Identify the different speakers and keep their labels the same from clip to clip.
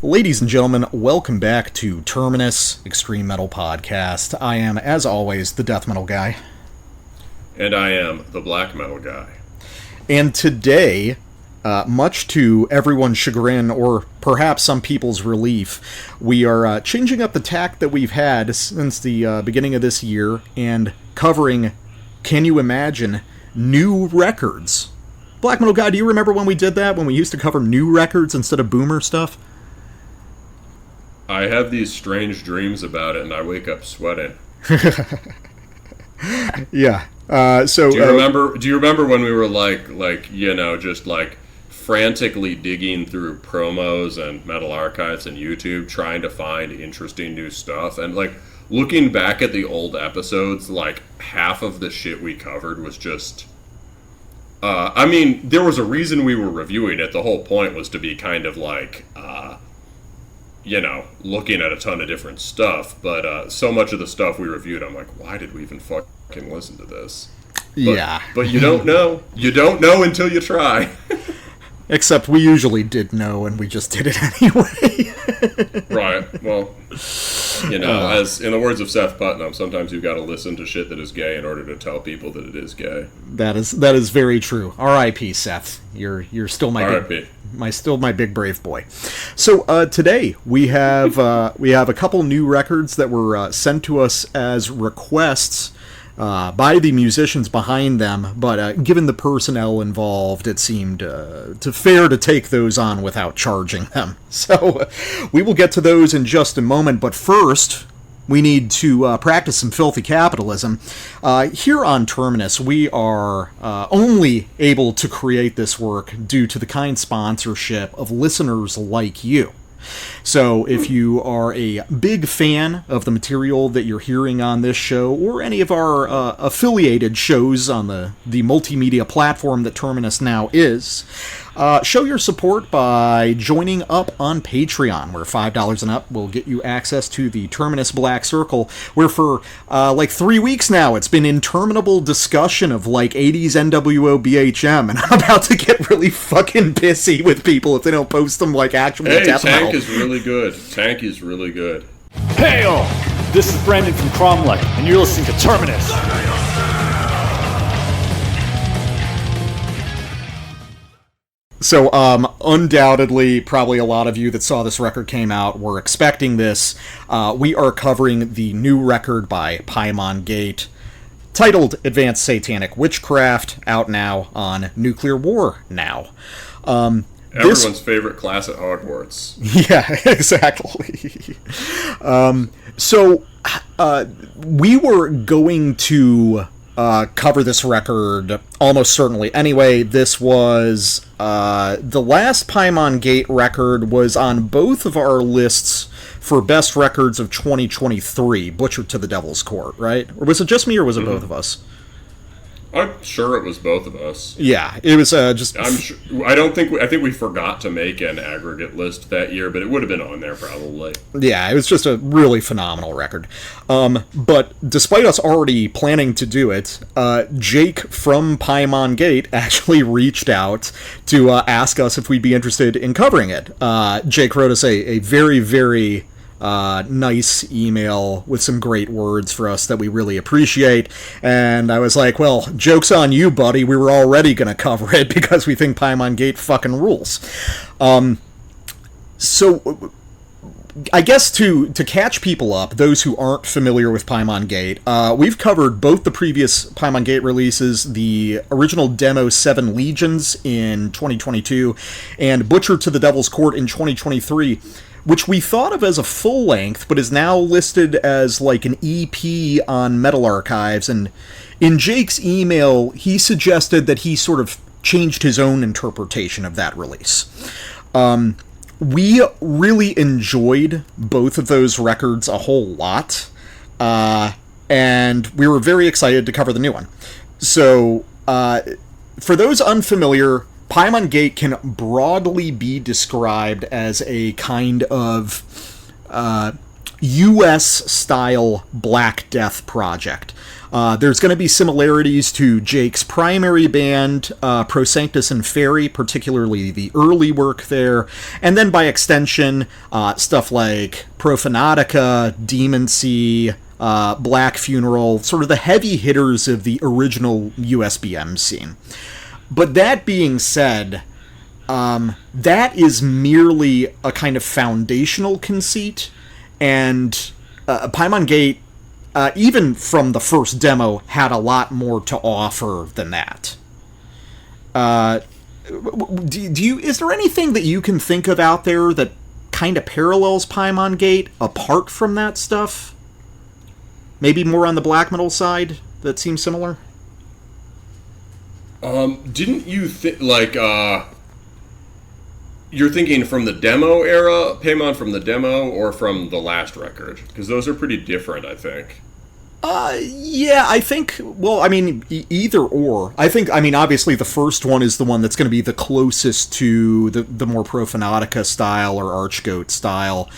Speaker 1: Ladies and gentlemen, welcome back to Terminus, Extreme Metal Podcast. I am, as always, the Death Metal Guy.
Speaker 2: And I am the Black Metal Guy.
Speaker 1: And today, much to everyone's chagrin, or perhaps some people's relief, we are changing up the tack that we've had since the beginning of this year and covering, can you imagine, new records. Black Metal Guy, do you remember when we did that? When we used to cover new records instead of boomer stuff?
Speaker 2: I have these strange dreams about it, and I wake up sweating.
Speaker 1: Yeah.
Speaker 2: Do you remember when we were just frantically digging through promos and metal archives and YouTube trying to find interesting new stuff, and looking back at the old episodes, half of the shit we covered was just there was a reason we were reviewing it. The whole point was to be kind of looking at a ton of different stuff, but so much of the stuff we reviewed, I'm like, why did we even fucking listen to this? But you don't know. You don't know until you try.
Speaker 1: Except we usually did know, and we just did it anyway.
Speaker 2: Right. Well, as in the words of Seth Putnam, sometimes you've got to listen to shit that is gay in order to tell people that it is gay.
Speaker 1: That is very true. R.I.P. Seth. You're still my big brave boy. So today we have a couple new records that were sent to us as requests by the musicians behind them, but given the personnel involved, it seemed fair to take those on without charging them. So we will get to those in just a moment, but first we need to practice some filthy capitalism. Here on Terminus, we are only able to create this work due to the kind sponsorship of listeners like you. So if you are a big fan of the material that you're hearing on this show, or any of our affiliated shows on the multimedia platform that Terminus now is, show your support by joining up on Patreon, where $5 and up will get you access to the Terminus Black Circle, where for 3 weeks now it's been interminable discussion of 80s NWO BHM, and I'm about to get really fucking pissy with people if they don't post them actual death metal.
Speaker 2: Tank is really good. Tank is really good.
Speaker 3: Hail! This is Brandon from Cromlech, and you're listening to Terminus.
Speaker 1: So, undoubtedly, probably a lot of you that saw this record came out were expecting this. We are covering the new record by Paimon Gate, titled Advanced Satanic Witchcraft, out now on Nuclear War Now.
Speaker 2: Everyone's favorite class at Hogwarts.
Speaker 1: Yeah, exactly. So, we were going to cover this record almost certainly. Anyway, this was the last Paimon Gate record was on both of our lists for best records of 2023, Butchered to the Devil's Court, right? Or was it just me, or was it both of us?
Speaker 2: I'm sure it was both of us.
Speaker 1: Yeah, it was just...
Speaker 2: I'm sure. I think we forgot to make an aggregate list that year, but it would have been on there probably.
Speaker 1: Yeah, it was just a really phenomenal record. But despite us already planning to do it, Jake from Paimon Gate actually reached out to ask us if we'd be interested in covering it. Jake wrote us a very, very... nice email with some great words for us that we really appreciate, and I was like, well, joke's on you, buddy, we were already gonna cover it because we think Paimon Gate fucking rules. So I guess to catch people up, those who aren't familiar with Paimon Gate, we've covered both the previous Paimon Gate releases, the original demo 7 Legions in 2022 and Butchered to the Devil's Court in 2023, which we thought of as a full length, but is now listed as an EP on Metal Archives. And in Jake's email, he suggested that he sort of changed his own interpretation of that release. We really enjoyed both of those records a whole lot, and we were very excited to cover the new one. So, for those unfamiliar, Paimon Gate can broadly be described as a kind of US-style Black Death project. There's going to be similarities to Jake's primary band, Pro Sanctus and Fairy, particularly the early work there, and then by extension, stuff like Profanatica, Demoncy, Black Funeral, sort of the heavy hitters of the original USBM scene. But that being said, that is merely a kind of foundational conceit, and Paimon Gate, even from the first demo, had a lot more to offer than that. Is there anything that you can think of out there that kind of parallels Paimon Gate apart from that stuff? Maybe more on the black metal side that seems similar?
Speaker 2: Didn't you think, you're thinking from the demo era, Paimon from the demo, or from the last record? Because those are pretty different, I think.
Speaker 1: Yeah, I think, well, I mean, either or. I mean, obviously the first one is the one that's going to be the closest to the more Profanatica style or Archgoat style.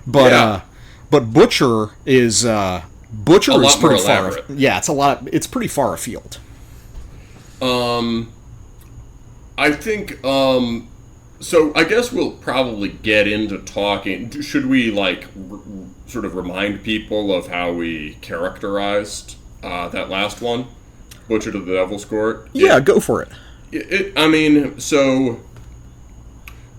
Speaker 1: But, yeah. But Butcher is pretty far. Yeah, it's pretty far afield.
Speaker 2: I think, so I guess we'll probably get into talking. Should we, sort of remind people of how we characterized that last one, Butcher to the Devil's Court?
Speaker 1: Yeah, go for it.
Speaker 2: So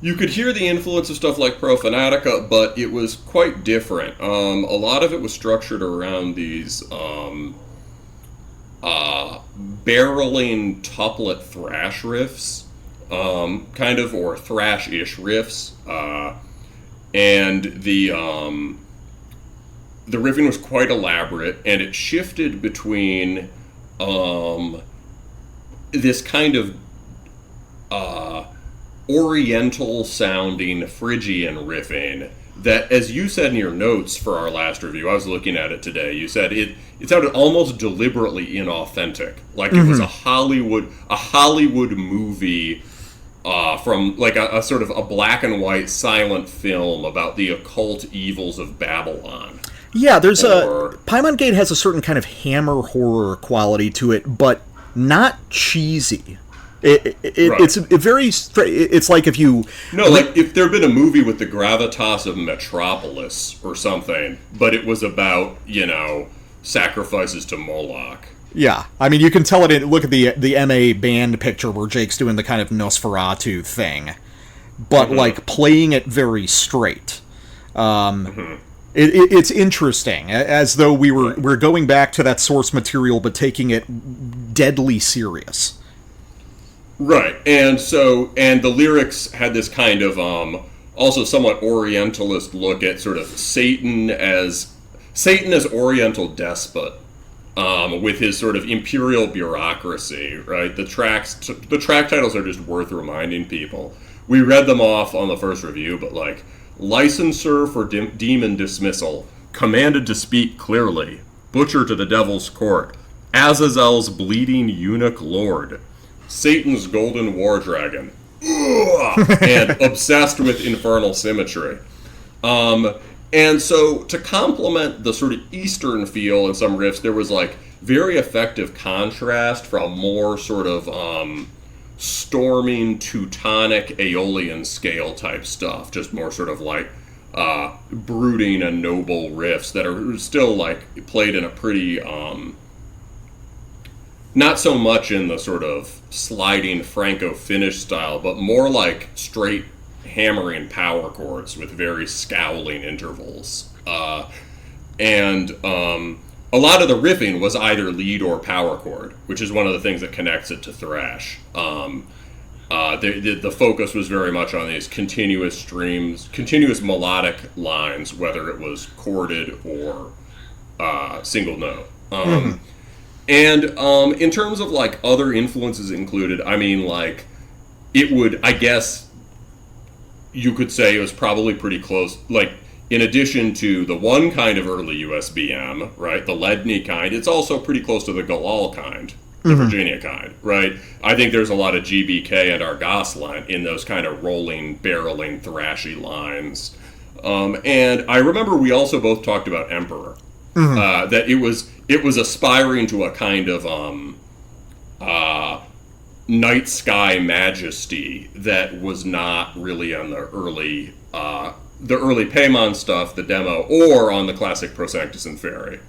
Speaker 2: you could hear the influence of stuff like Profanatica, but it was quite different. A lot of it was structured around these barreling tuplet thrash riffs, or thrash-ish riffs, and the riffing was quite elaborate, and it shifted between this kind of oriental-sounding Phrygian riffing that, as you said in your notes for our last review, I was looking at it today, you said it sounded almost deliberately inauthentic, like it was a Hollywood movie from a sort of a black and white silent film about the occult evils of Babylon.
Speaker 1: Yeah, Paimon Gate has a certain kind of hammer horror quality to it, but not cheesy. It's like if you...
Speaker 2: No, like if there had been a movie with the gravitas of Metropolis or something, but it was about, sacrifices to Moloch.
Speaker 1: Yeah, I mean, you can tell it. Look at the MA band picture where Jake's doing the kind of Nosferatu thing, but playing it very straight. It's interesting, as though we're going back to that source material, but taking it deadly serious.
Speaker 2: Right, and the lyrics had this kind of also somewhat Orientalist look at sort of Satan as Oriental despot, with his sort of imperial bureaucracy. Right, the track titles are just worth reminding people. We read them off on the first review, but Licenser for demon dismissal, commanded to speak clearly, Butcher to the Devil's Court, Azazel's bleeding eunuch lord, Satan's golden Wardragon, and obsessed with infernal symmetry. And so to complement the sort of Eastern feel in some riffs, there was very effective contrast from more sort of storming Teutonic Aeolian scale type stuff, just more sort of brooding and noble riffs that are still played in a pretty not so much in the sort of sliding Franco-Finnish style, but more straight hammering power chords with very scowling intervals. And a lot of the riffing was either lead or power chord, which is one of the things that connects it to thrash. The focus was very much on these continuous streams, continuous melodic lines, whether it was chorded or single note. And in terms of other influences included, I mean, it would, I guess you could say it was probably pretty close, in addition to the one kind of early USBM, right, the Ledney kind, it's also pretty close to the Galal kind, the Virginia kind, right? I think there's a lot of GBK and Argos line in those kind of rolling, barreling, thrashy lines. And I remember we also both talked about Emperor. That it was aspiring to a kind of night sky majesty that was not really on the early Paimon stuff, the demo, or on the classic Prosanctus and Fairy.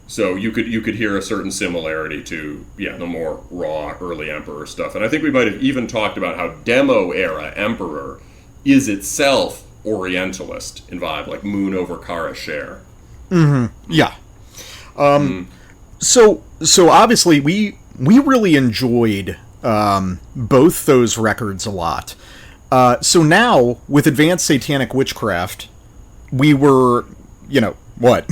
Speaker 2: So you could hear a certain similarity to the more raw early Emperor stuff, and I think we might have even talked about how demo era Emperor is itself Orientalist in vibe, like Moon over Kara Share.
Speaker 1: Yeah. So obviously we really enjoyed both those records a lot. So now with Advanced Satanic Witchcraft, we were, what?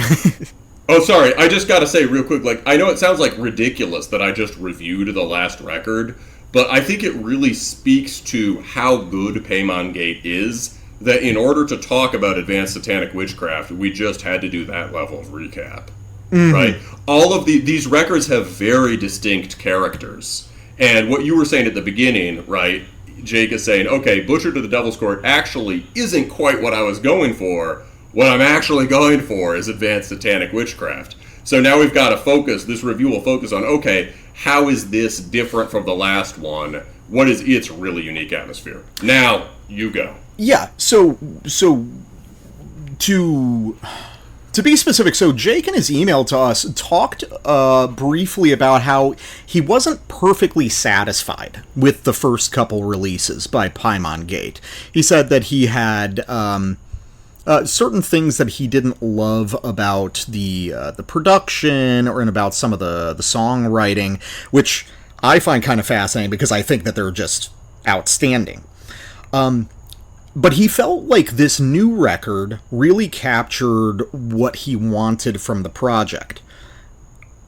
Speaker 2: Oh, sorry. I just got to say real quick, I know it sounds ridiculous that I just reviewed the last record, but I think it really speaks to how good Paimon Gate is, that in order to talk about Advanced Satanic Witchcraft, we just had to do that level of recap. Right? All of these records have very distinct characters. And what you were saying at the beginning, right, Jake is saying, okay, Butcher to the Devil's Court actually isn't quite what I was going for. What I'm actually going for is Advanced Satanic Witchcraft. So now we've got to focus, this review will focus on, okay, how is this different from the last one? What is its really unique atmosphere? Now, you go.
Speaker 1: Yeah, so to be specific, so Jake in his email to us talked briefly about how he wasn't perfectly satisfied with the first couple releases by Paimon Gate. He said that he had certain things that he didn't love about the production and about some of the songwriting, which I find kind of fascinating because I think that they're just outstanding. But he felt like this new record really captured what he wanted from the project.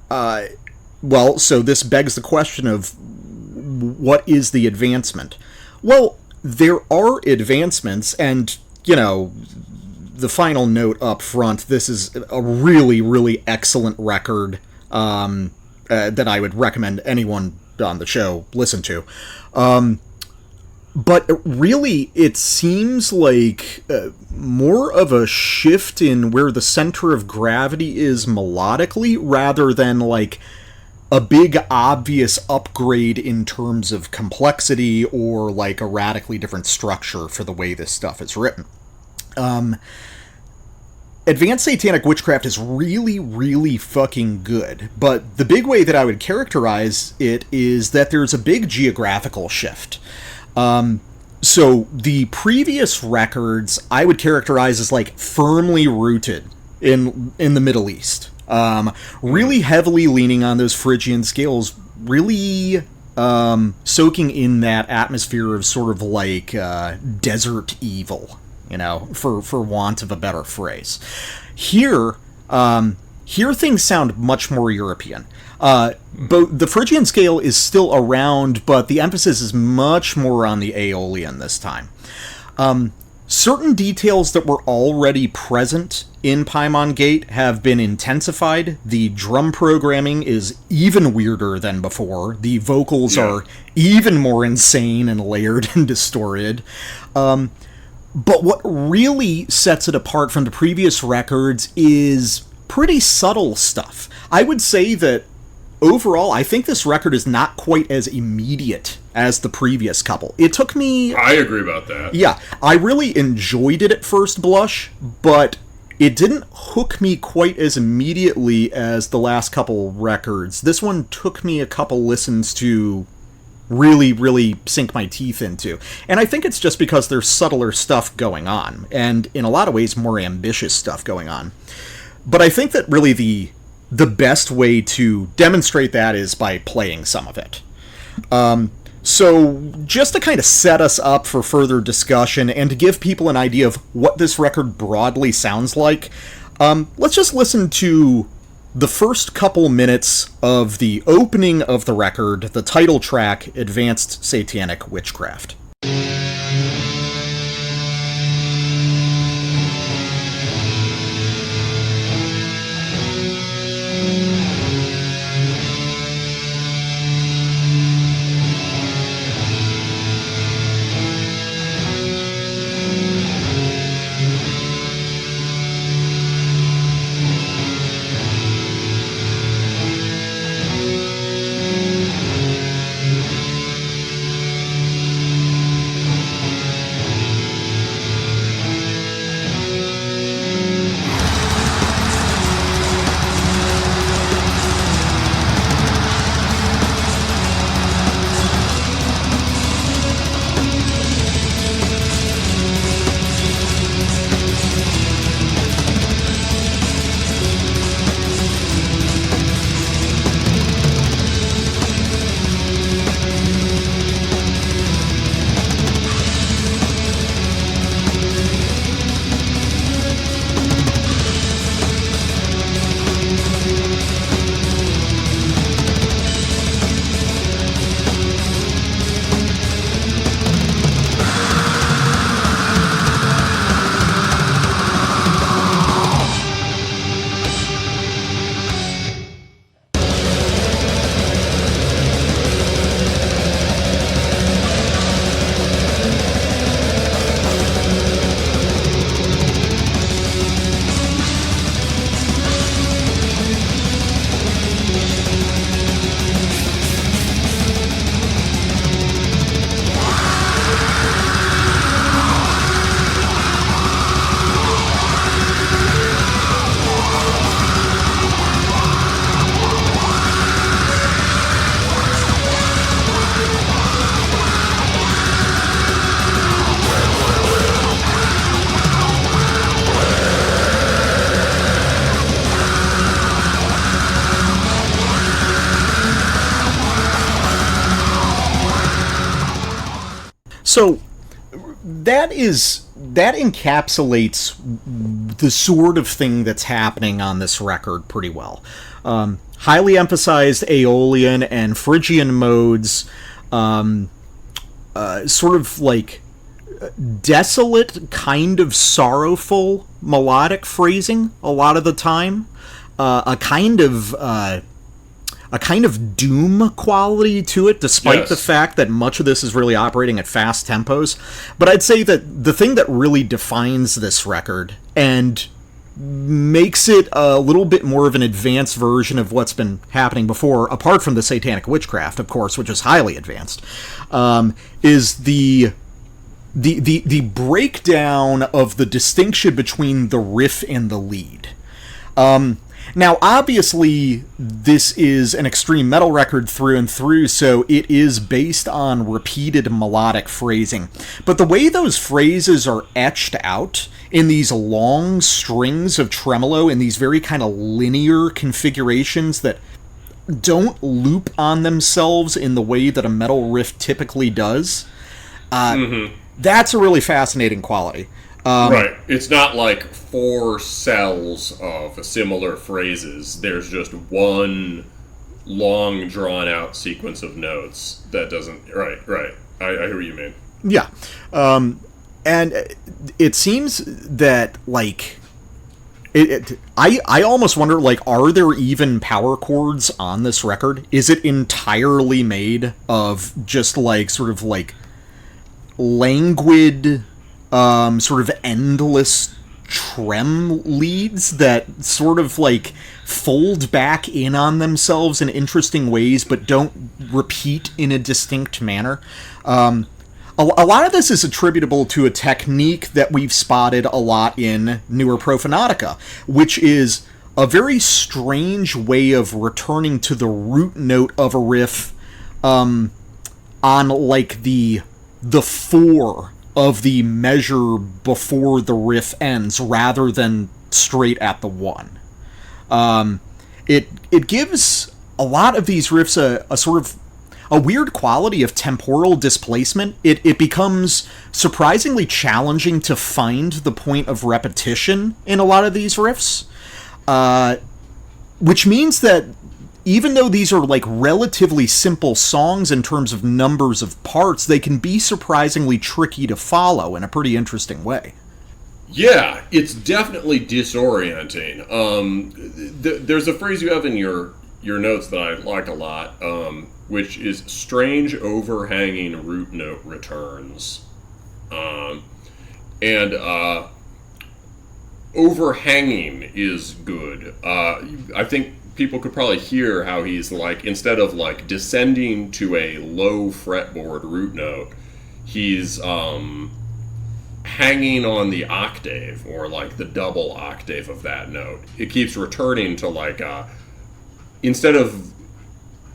Speaker 1: Well, so this begs the question of what is the advancement? Well, there are advancements, and, the final note up front, this is a really, really excellent record that I would recommend anyone on the show listen to. But really, it seems like more of a shift in where the center of gravity is melodically, rather than like a big obvious upgrade in terms of complexity or like a radically different structure for the way this stuff is written. Advanced Satanic Witchcraft is really, really fucking good, but the big way that I would characterize it is that there's a big geographical shift. So the previous records I would characterize as like firmly rooted in the Middle East. Really heavily leaning on those Phrygian scales, really soaking in that atmosphere of sort of like desert evil, for want of a better phrase. Here things sound much more European. But the Phrygian scale is still around, but the emphasis is much more on the Aeolian this time. Certain details that were already present in Paimon Gate have been intensified. The drum programming is even weirder than before. The vocals are even more insane and layered and distorted. But what really sets it apart from the previous records is pretty subtle stuff. I would say that overall, I think this record is not quite as immediate as the previous couple. It took me...
Speaker 2: I agree about that.
Speaker 1: Yeah, I really enjoyed it at first blush, but it didn't hook me quite as immediately as the last couple records. This one took me a couple listens to really, really sink my teeth into. And I think it's just because there's subtler stuff going on, and in a lot of ways more ambitious stuff going on. But I think that really the best way to demonstrate that is by playing some of it. So just to kind of set us up for further discussion and to give people an idea of what this record broadly sounds like, let's just listen to the first couple minutes of the opening of the record, the title track, Advanced Satanic Witchcraft. So that encapsulates the sort of thing that's happening on this record pretty well. Highly emphasized Aeolian and Phrygian modes, sort of like desolate, kind of sorrowful melodic phrasing a lot of the time, a kind of doom quality to it, despite the fact that much of this is really operating at fast tempos. But I'd say that the thing that really defines this record and makes it a little bit more of an advanced version of what's been happening before, apart from the Satanic Witchcraft, of course, which is highly advanced, is the breakdown of the distinction between the riff and the lead. Now, obviously, this is an extreme metal record through and through, so it is based on repeated melodic phrasing. But the way those phrases are etched out in these long strings of tremolo, in these very kind of linear configurations that don't loop on themselves in the way that a metal riff typically does, that's a really fascinating quality.
Speaker 2: Right. It's not like 4 cells of similar phrases. There's just one long, drawn-out sequence of notes that doesn't... Right. I hear what you mean.
Speaker 1: Yeah. And it seems that, like... I almost wonder, like, are there even power chords on this record? Is it entirely made of just, like, sort of, like, languid... sort of endless trem leads that sort of like fold back in on themselves in interesting ways but don't repeat in a distinct manner. A lot of this is attributable to a technique that we've spotted a lot in newer Profanatica, which is a very strange way of returning to the root note of a riff on like the 4 of the measure before the riff ends, rather than straight at the 1. It gives a lot of these riffs a sort of a weird quality of temporal displacement. It becomes surprisingly challenging to find the point of repetition in a lot of these riffs, which means that even though these are like relatively simple songs in terms of numbers of parts, they can be surprisingly tricky to follow in a pretty interesting way.
Speaker 2: Yeah, it's definitely disorienting. There's a phrase you have in your notes that I like a lot, which is strange overhanging root note returns. And overhanging is good. I think people could probably hear how he's like, instead of like descending to a low fretboard root note, he's hanging on the octave, or like the double octave of that note. It keeps returning to like instead of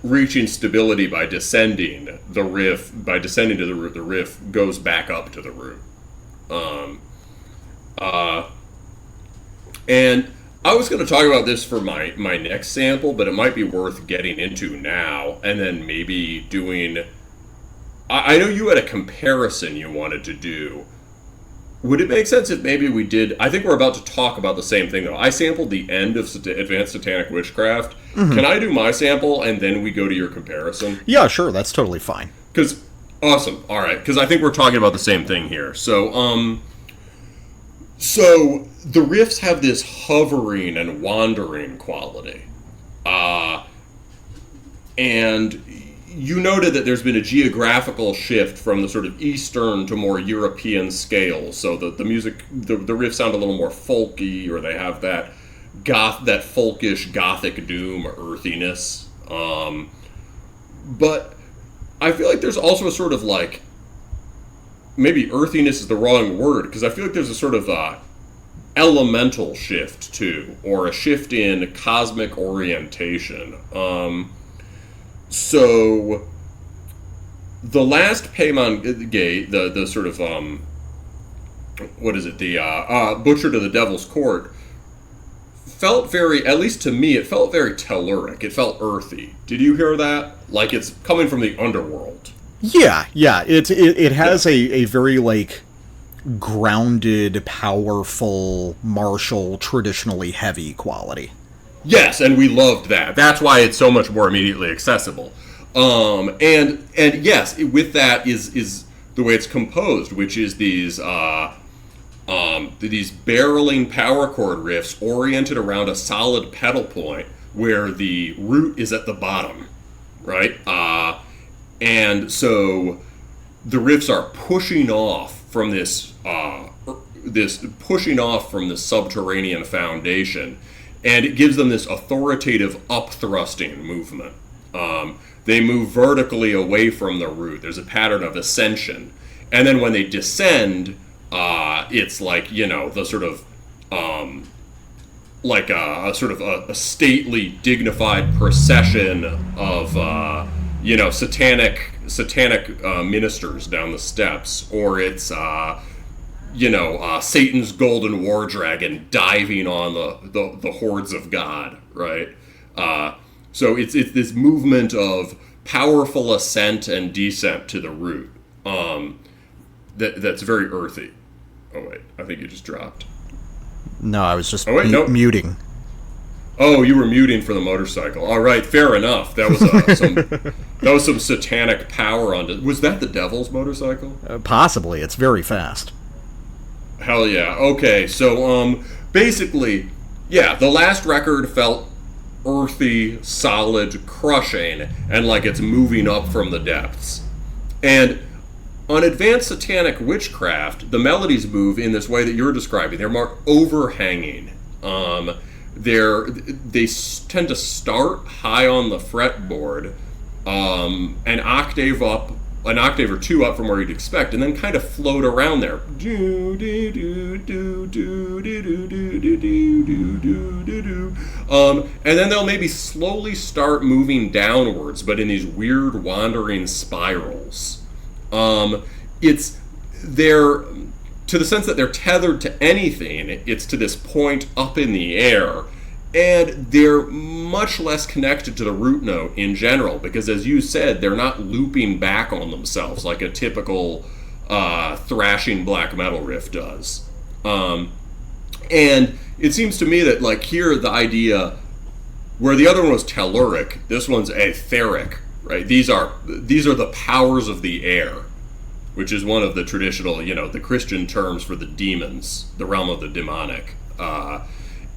Speaker 2: reaching stability by descending, the riff goes back up to the root. And I was going to talk about this for my next sample, but it might be worth getting into now, and then maybe doing... I know you had a comparison you wanted to do. Would it make sense if maybe we did... I think we're about to talk about the same thing, though. I sampled the end of Advanced Satanic Witchcraft. Mm-hmm. Can I do my sample, and then we go to your comparison?
Speaker 1: Yeah, sure. That's totally fine.
Speaker 2: Awesome. All right. Because I think we're talking about the same thing here. So the riffs have this hovering and wandering quality. And you noted that there's been a geographical shift from the sort of Eastern to more European scale. So the music, the riffs sound a little more folky, or they have that folkish gothic doom earthiness. But I feel like there's also a sort of like, maybe earthiness is the wrong word, because I feel like there's a sort of elemental shift too, or a shift in cosmic orientation. So the last Paimon Gate, the sort of what is it, the Butcher to the Devil's Court, felt very, at least to me, it felt very telluric. It felt earthy. Did you hear that? Like it's coming from the underworld.
Speaker 1: Yeah. It has a very, like, grounded, powerful, martial, traditionally heavy quality.
Speaker 2: Yes, and we loved that. That's why it's so much more immediately accessible. And yes, with that is the way it's composed, which is these barreling power chord riffs oriented around a solid pedal point where the root is at the bottom, right? And so the riffs are pushing off from this subterranean foundation, and it gives them this authoritative up-thrusting movement. They move vertically away from the root. There's a pattern of ascension, and then when they descend, it's like, the sort of like a sort of a stately, dignified procession of satanic ministers down the steps, or it's Satan's golden Wardragon diving on the hordes of God, right? So it's this movement of powerful ascent and descent to the root. That's very earthy. Oh wait, I think you just dropped.
Speaker 1: No, I was just muting.
Speaker 2: Oh, you were muting for the motorcycle. All right, fair enough. That was some satanic power on it. Was that the devil's motorcycle?
Speaker 1: Possibly. It's very fast.
Speaker 2: Hell yeah. Okay, so basically, yeah, the last record felt earthy, solid, crushing, and like it's moving up from the depths. And on Advanced Satanic Witchcraft, the melodies move in this way that you're describing. They're more overhanging. They tend to start high on the fretboard, an octave or two up from where you'd expect, and then kind of float around there. And then they'll maybe slowly start moving downwards, but in these weird wandering spirals. They're to the sense that they're tethered to anything, it's to this point up in the air, and they're much less connected to the root note in general, because as you said, they're not looping back on themselves like a typical thrashing black metal riff does. And it seems to me that, like, here the idea, where the other one was telluric, this one's etheric, right? These are the powers of the air, which is one of the traditional, the Christian terms for the demons, the realm of the demonic.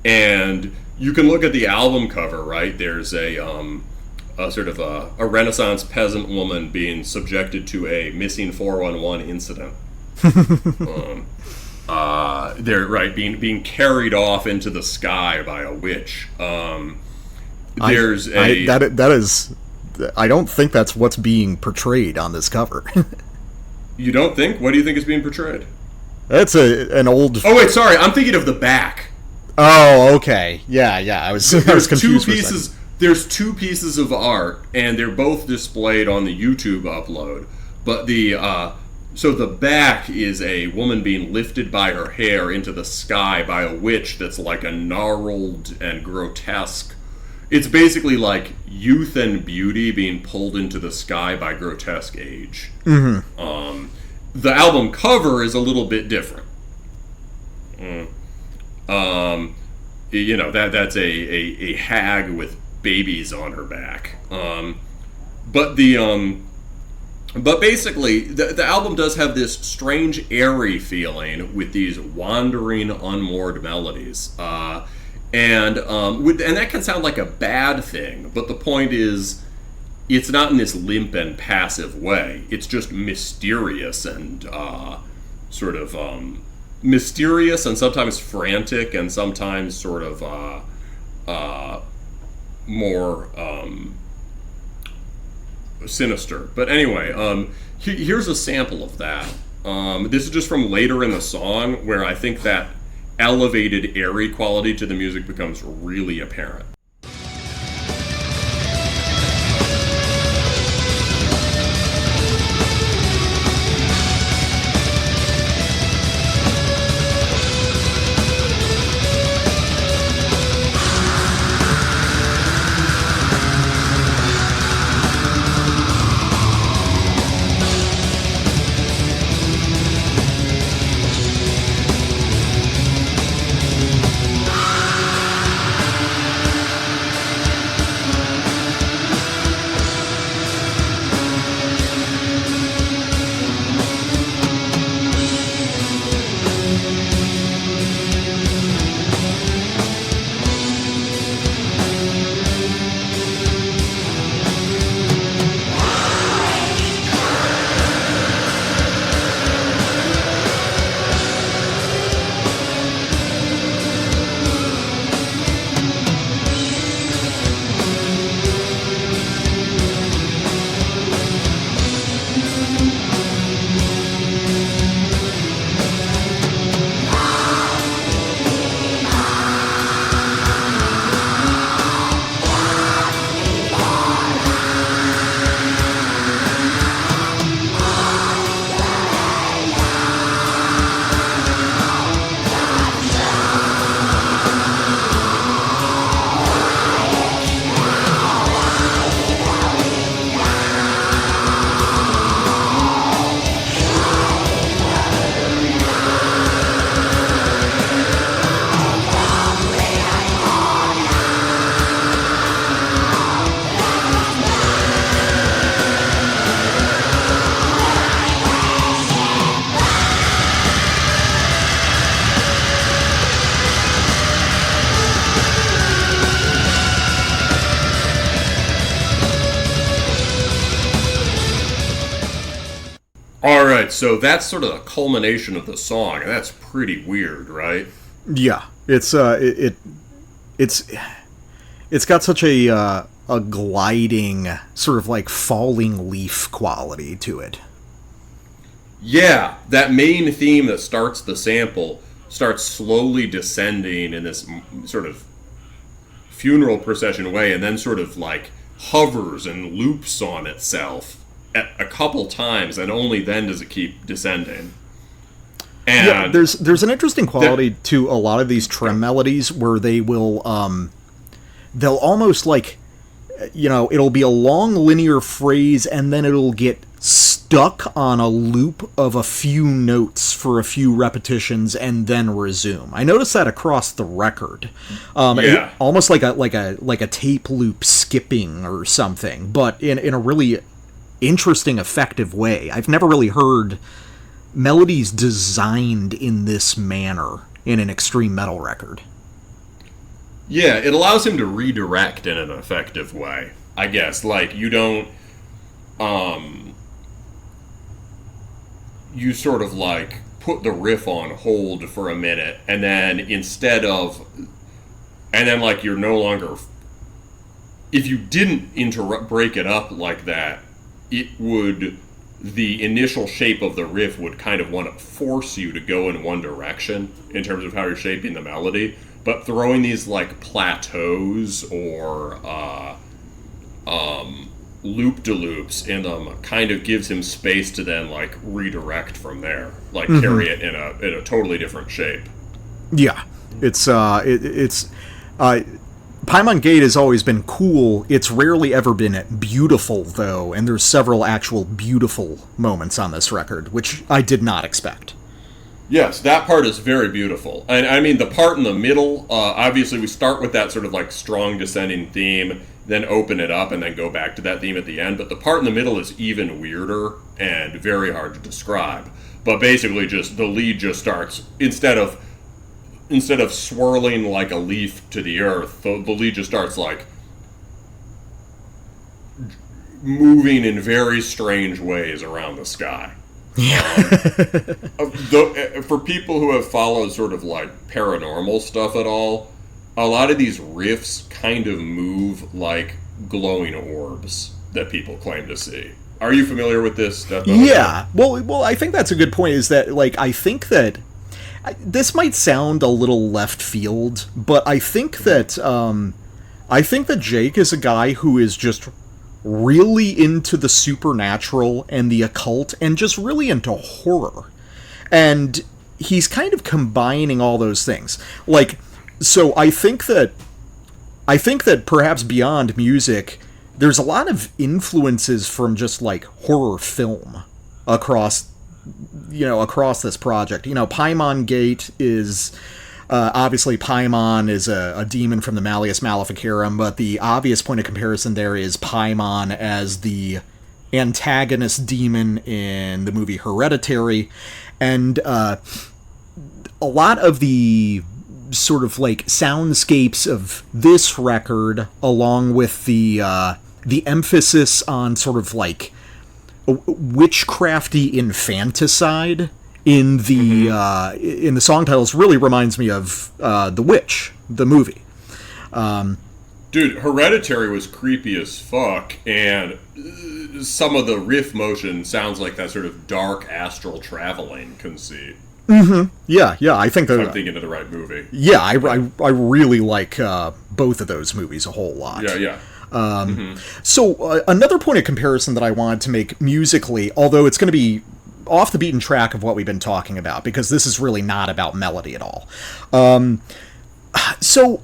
Speaker 2: And you can look at the album cover, right? There's a sort of a Renaissance peasant woman being subjected to a missing 411 incident. They're right being carried off into the sky by a witch. I
Speaker 1: don't think that's what's being portrayed on this cover.
Speaker 2: You don't think? What do you think is being portrayed?
Speaker 1: That's an old.
Speaker 2: Oh wait, sorry. I'm thinking of the back.
Speaker 1: Oh, okay. Yeah. I was confused.
Speaker 2: There's two pieces of art, and they're both displayed on the YouTube upload. But so the back is a woman being lifted by her hair into the sky by a witch that's like a gnarled and grotesque. It's basically like youth and beauty being pulled into the sky by grotesque age. Mm-hmm. The album cover is a little bit different. That's a hag with babies on her back. But basically, the album does have this strange airy feeling with these wandering, unmoored melodies. And that can sound like a bad thing, but the point is, it's not in this limp and passive way. It's just mysterious and mysterious and sometimes frantic and sometimes sort of more sinister. But anyway, here's a sample of that. This is just from later in the song, where I think that elevated, airy quality to the music becomes really apparent. All right, so that's sort of the culmination of the song, and that's pretty weird, right?
Speaker 1: Yeah, it's got such a gliding, sort of like falling leaf quality to it.
Speaker 2: Yeah, that main theme that starts the sample starts slowly descending in this sort of funeral procession way, and then sort of like hovers and loops on itself a couple times, and only then does it keep descending. And
Speaker 1: yeah, there's an interesting quality to a lot of these trem melodies where they will they'll almost like, you know, it'll be a long linear phrase and then it'll get stuck on a loop of a few notes for a few repetitions and then resume. I noticed that across the record. Almost like a tape loop skipping or something, but in a really interesting, effective way. I've never really heard melodies designed in this manner in an extreme metal record.
Speaker 2: Yeah, it allows him to redirect in an effective way, I guess. Like, you don't, you sort of, like, put the riff on hold for a minute, and then like, you're no longer, if you didn't break it up like that, the initial shape of the riff would kind of want to force you to go in one direction in terms of how you're shaping the melody. But throwing these, like, plateaus or loop-de-loops in them kind of gives him space to then, like, redirect from there. Like, carry it in a totally different shape.
Speaker 1: Yeah. Paimon Gate has always been cool. It's rarely ever been beautiful, though, and there's several actual beautiful moments on this record, which I did not expect.
Speaker 2: Yes, that part is very beautiful. And I mean, the part in the middle, obviously we start with that sort of like strong descending theme, then open it up and then go back to that theme at the end. But the part in the middle is even weirder and very hard to describe. But basically just the lead just starts, instead of swirling like a leaf to the earth, the lead just starts like moving in very strange ways around the sky. For people who have followed sort of like paranormal stuff at all, a lot of these riffs kind of move like glowing orbs that people claim to see. Are you familiar with this stuff?
Speaker 1: Yeah. Well, I think that's a good point, is that, like, I think that this might sound a little left field, but I think that Jake is a guy who is just really into the supernatural and the occult and just really into horror. And he's kind of combining all those things. Like, so I think that perhaps beyond music, there's a lot of influences from just like horror film across this project. You know, Paimon Gate is obviously Paimon is a demon from the Malleus Maleficarum, but the obvious point of comparison there is Paimon as the antagonist demon in the movie Hereditary, and a lot of the sort of like soundscapes of this record, along with the emphasis on sort of like witchcrafty infanticide in the song titles, really reminds me of The Witch, the movie.
Speaker 2: Dude, Hereditary was creepy as fuck, and some of the riff motion sounds like that sort of dark astral traveling conceit.
Speaker 1: Mm-hmm. Yeah, I think that
Speaker 2: I'm thinking of the right movie.
Speaker 1: Yeah, I really like both of those movies a whole lot.
Speaker 2: Yeah.
Speaker 1: So another point of comparison that I wanted to make musically, although it's going to be off the beaten track of what we've been talking about, because this is really not about melody at all. So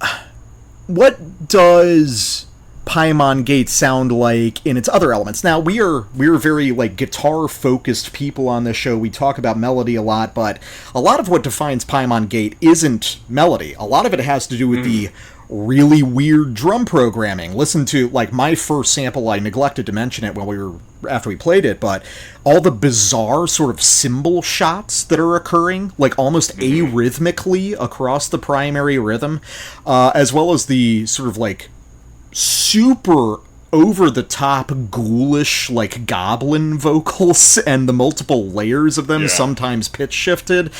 Speaker 1: what does Paimon Gate sound like in its other elements? Now, we're very like guitar focused people on this show. We talk about melody a lot, but a lot of what defines Paimon Gate isn't melody. A lot of it has to do with the really weird drum programming. Listen to, like, my first sample, I neglected to mention it after we played it, but all the bizarre sort of cymbal shots that are occurring, like almost arrhythmically across the primary rhythm, as well as the sort of like super over-the-top, ghoulish, like, goblin vocals, and the multiple layers of them, sometimes pitch-shifted.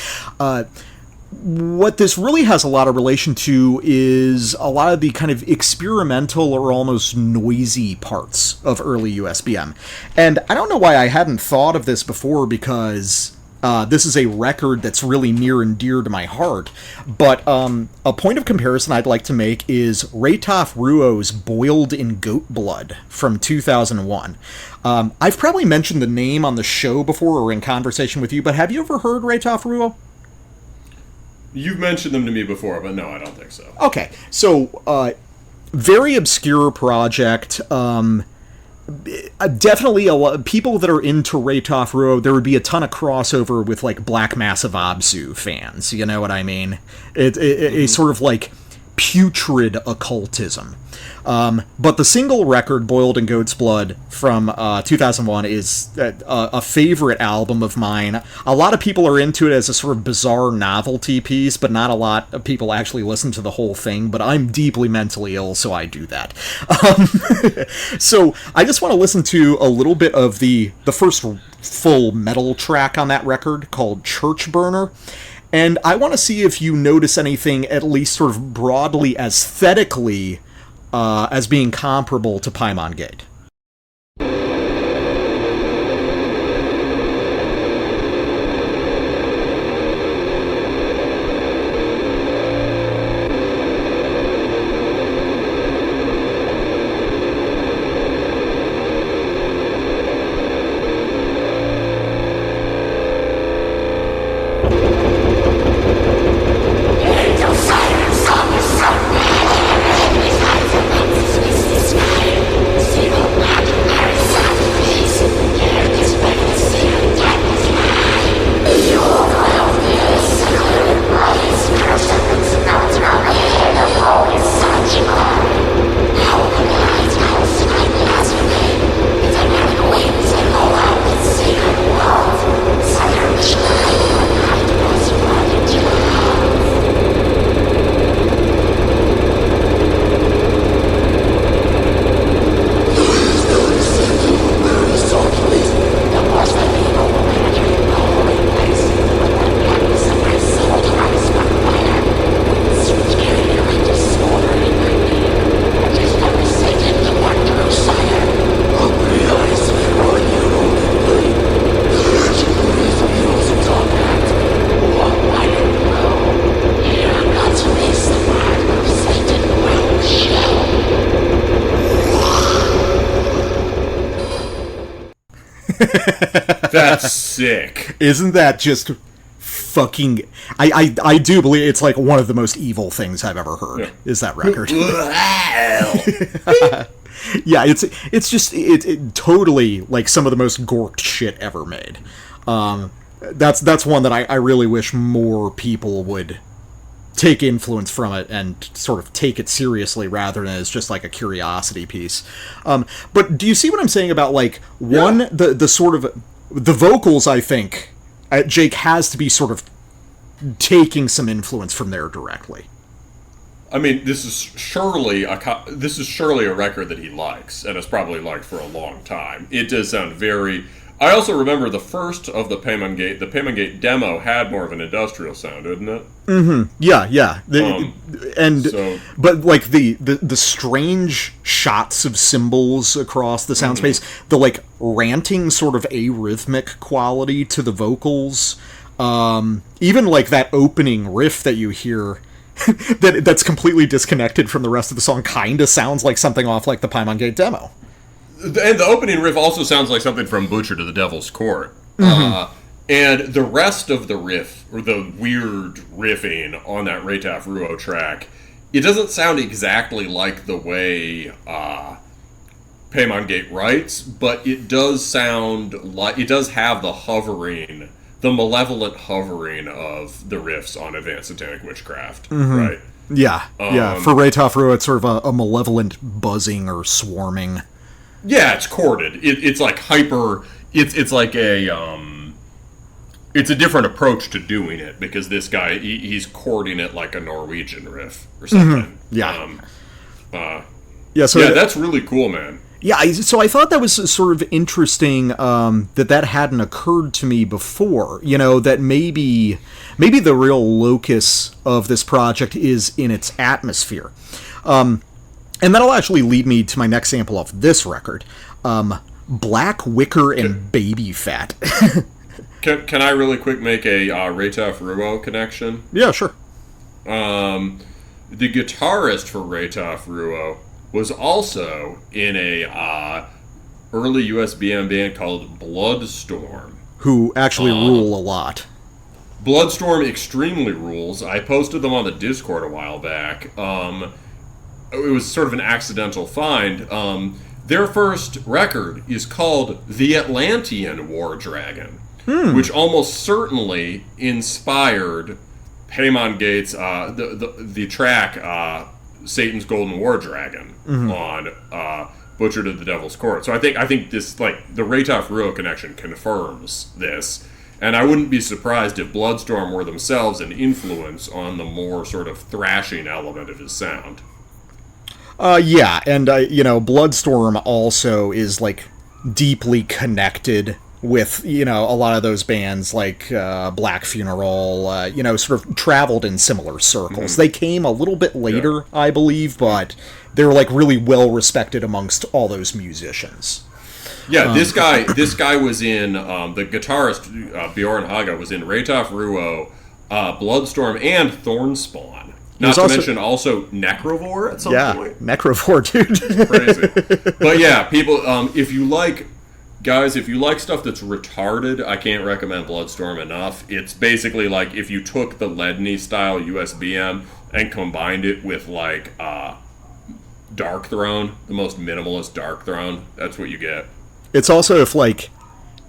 Speaker 1: What this really has a lot of relation to is a lot of the kind of experimental or almost noisy parts of early USBM. And I don't know why I hadn't thought of this before, because this is a record that's really near and dear to my heart. But a point of comparison I'd like to make is Ratoff Ruo's Boiled in Goat Blood from 2001. I've probably mentioned the name on the show before or in conversation with you, but have you ever heard Ratoff Ruo?
Speaker 2: You've mentioned them to me before, but no, I don't think so.
Speaker 1: Okay, so very obscure project. Definitely a lot people that are into Ratoff Ruo. There would be a ton of crossover with like Black Massive Abzu fans. You know what I mean? A sort of like putrid occultism. But the single record, Boiled in Goat's Blood, from 2001 is a favorite album of mine. A lot of people are into it as a sort of bizarre novelty piece, but not a lot of people actually listen to the whole thing, but I'm deeply mentally ill, so I do that. So I just want to listen to a little bit of the first full metal track on that record, called Church Burner. And I want to see if you notice anything, at least sort of broadly aesthetically, as being comparable to Paimon Gate.
Speaker 2: That's sick.
Speaker 1: Isn't that just fucking... I do believe it's like one of the most evil things I've ever heard, is that record. Yeah, it's just it totally like some of the most gorked shit ever made. That's one that I really wish more people would take influence from it and sort of take it seriously rather than as just like a curiosity piece. But do you see what I'm saying about like the sort of the vocals? I think Jake has to be sort of taking some influence from there directly.
Speaker 2: I mean, this is surely a record that he likes, and has probably liked for a long time. It does sound very... I also remember the first of the Paimon Gate demo had more of an industrial sound, didn't it?
Speaker 1: Mm-hmm. Yeah. But like the strange shots of cymbals across the sound space, the like ranting sort of arrhythmic quality to the vocals, even like that opening riff that you hear that's completely disconnected from the rest of the song kind of sounds like something off like the Paimon Gate demo.
Speaker 2: And the opening riff also sounds like something from Butcher to the Devil's Court. And the rest of the riff, or the weird riffing on that Ratoff Ruo track, it doesn't sound exactly like the way Paimon Gate writes, but it does sound like... It does have the hovering... the malevolent hovering of the riffs on Advanced Satanic Witchcraft, right?
Speaker 1: Yeah. For Ratoff Ruo, it's sort of a malevolent buzzing or swarming.
Speaker 2: Yeah, it's chorded. It's like hyper... It's like a... it's a different approach to doing it, because this guy, he's chording it like a Norwegian riff or something.
Speaker 1: Yeah.
Speaker 2: Yeah, that's really cool, man.
Speaker 1: Yeah, so I thought that was sort of interesting that hadn't occurred to me before. That maybe the real locus of this project is in its atmosphere. And that'll actually lead me to my next sample of this record. Black Wicker and Baby Fat.
Speaker 2: Can I really quick make a Raytoff Ruo connection?
Speaker 1: Yeah, sure.
Speaker 2: The guitarist for Raytoff Ruo was also in a early USBM band called Bloodstorm.
Speaker 1: Who actually rule a lot.
Speaker 2: Bloodstorm extremely rules. I posted them on the Discord a while back. It was sort of an accidental find. Their first record is called The Atlantean Wardragon, which almost certainly inspired Paimon Gate's the track Satan's Golden Wardragon on Butchered at the Devil's Court. So I think this, like, the Raytoff Ruo connection confirms this, and I wouldn't be surprised if Bloodstorm were themselves an influence on the more sort of thrashing element of his sound.
Speaker 1: Yeah, and Bloodstorm also is, like, deeply connected with, a lot of those bands like Black Funeral, sort of traveled in similar circles. They came a little bit later, I believe, but they're, like, really well respected amongst all those musicians.
Speaker 2: Yeah, this guy was in, the guitarist, Bjorn Haga, was in Raytoff Ruo, Bloodstorm, and Thornspawn. Not to mention also Necrovore at some point.
Speaker 1: Yeah, Necrovore, dude.
Speaker 2: Crazy. But yeah, people, if you like stuff that's retarded, I can't recommend Bloodstorm enough. It's basically like if you took the Ledney style USBM and combined it with, like, Dark Throne, the most minimalist Dark Throne, that's what you get.
Speaker 1: It's also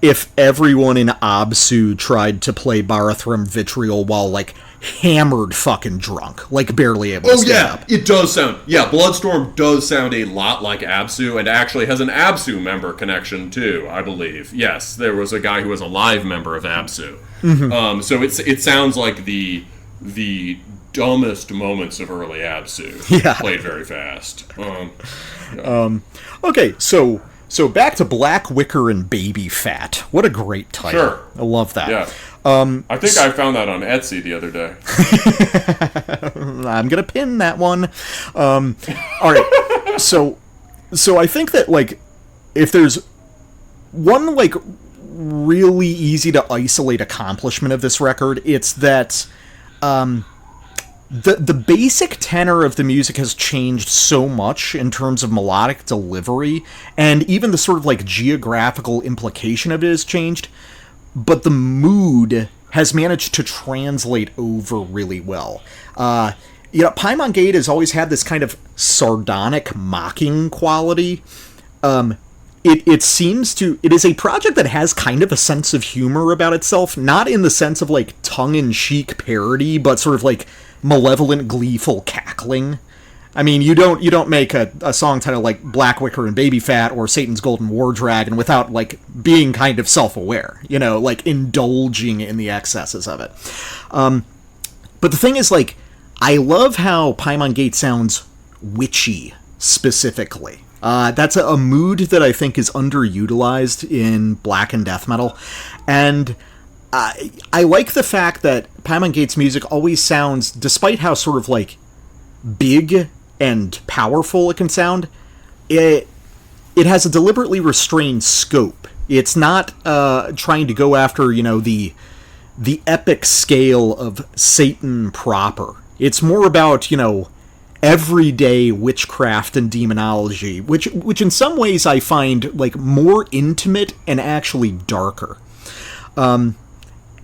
Speaker 1: if everyone in Absu tried to play Barathrum Vitriol while, like, hammered fucking drunk, like, barely able to stand up.
Speaker 2: It does sound... Yeah, Bloodstorm does sound a lot like Absu, and actually has an Absu member connection, too, I believe. Yes, there was a guy who was a live member of Absu. So it sounds like the dumbest moments of early Absu played very fast.
Speaker 1: Okay, so back to Black Wicker and Baby Fat. What a great title.
Speaker 2: Sure.
Speaker 1: I love that.
Speaker 2: Yeah. I think I found that on Etsy the other day.
Speaker 1: I'm gonna pin that one. All right. So I think that, like, if there's one, like, really easy to isolate accomplishment of this record, it's that the basic tenor of the music has changed so much in terms of melodic delivery, and even the sort of, like, geographical implication of it has changed, but the mood has managed to translate over really well. Paimon Gate has always had this kind of sardonic, mocking quality. It seems to... It is a project that has kind of a sense of humor about itself, not in the sense of, like, tongue-in-cheek parody, but sort of, like, malevolent, gleeful cackling. I mean, you don't make a song titled, like, Black Wicker and Baby Fat or Satan's Golden Wardragon without, like, being kind of self-aware, like, indulging in the excesses of it. But the thing is, like, I love how Paimon Gate sounds witchy, specifically. That's a mood that I think is underutilized in black and death metal, and I like the fact that Paimon Gate's music always sounds, despite how sort of, like, big and powerful it can sound, it has a deliberately restrained scope. It's not trying to go after, the epic scale of Satan proper. It's more about, everyday witchcraft and demonology, which in some ways I find, like, more intimate and actually darker.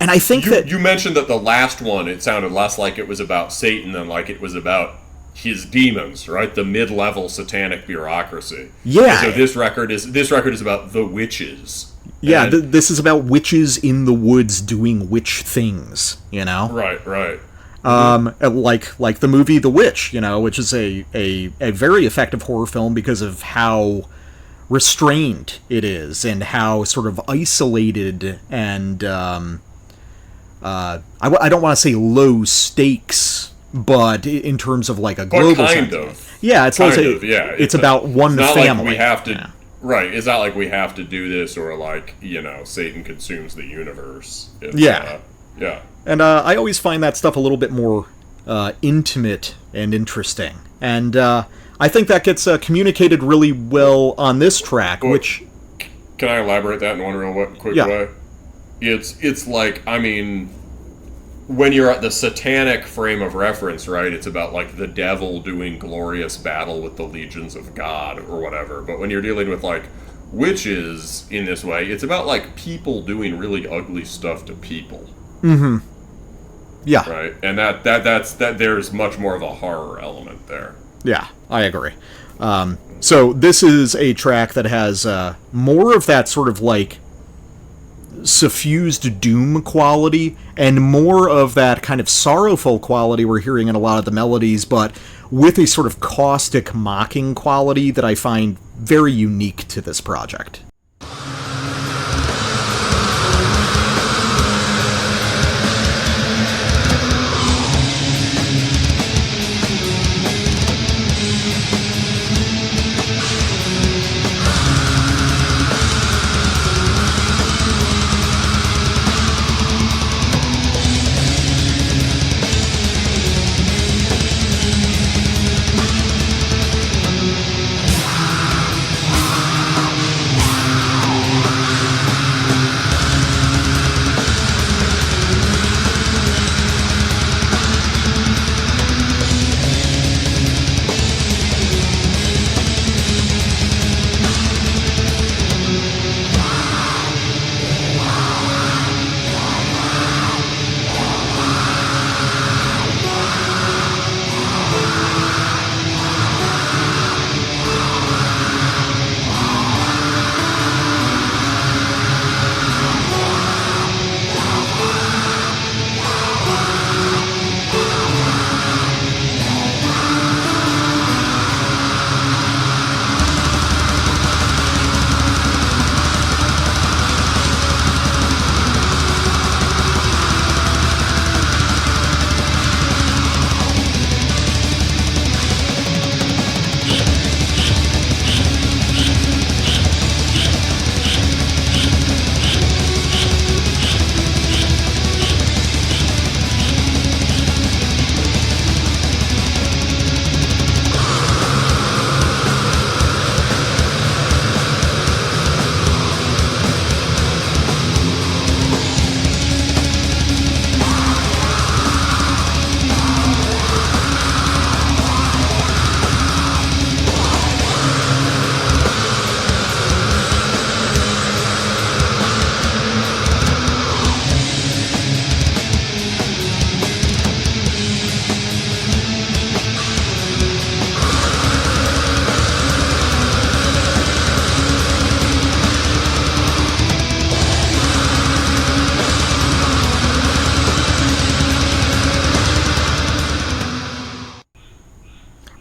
Speaker 1: And I think
Speaker 2: you mentioned that the last one, it sounded less like it was about Satan than like it was about his demons, right? The mid-level satanic bureaucracy.
Speaker 1: Yeah.
Speaker 2: And so this record is about the witches.
Speaker 1: Yeah, this is about witches in the woods doing witch things,
Speaker 2: Right.
Speaker 1: Like the movie The Witch, which is a very effective horror film because of how restrained it is and how sort of isolated and I don't want to say low stakes, but in terms of, like, a global
Speaker 2: kind
Speaker 1: sense.
Speaker 2: of.
Speaker 1: Yeah, it's about one
Speaker 2: not
Speaker 1: family.
Speaker 2: Like we have to Right. It's not like we have to do this or like, Satan consumes the universe. It's, yeah.
Speaker 1: And I always find that stuff a little bit more intimate and interesting. And I think that gets communicated really well on this track, which...
Speaker 2: Can I elaborate that in one real quick way? It's like, I mean... When you're at the Satanic frame of reference, right, it's about, like, the devil doing glorious battle with the legions of God or whatever. But when you're dealing with, like, witches in this way, it's about, like, people doing really ugly stuff to people.
Speaker 1: Mm-hmm. Yeah.
Speaker 2: Right? And that's there's much more of a horror element there.
Speaker 1: Yeah, I agree. So this is a track that has more of that sort of, like, suffused doom quality and more of that kind of sorrowful quality we're hearing in a lot of the melodies, but with a sort of caustic mocking quality that I find very unique to this project.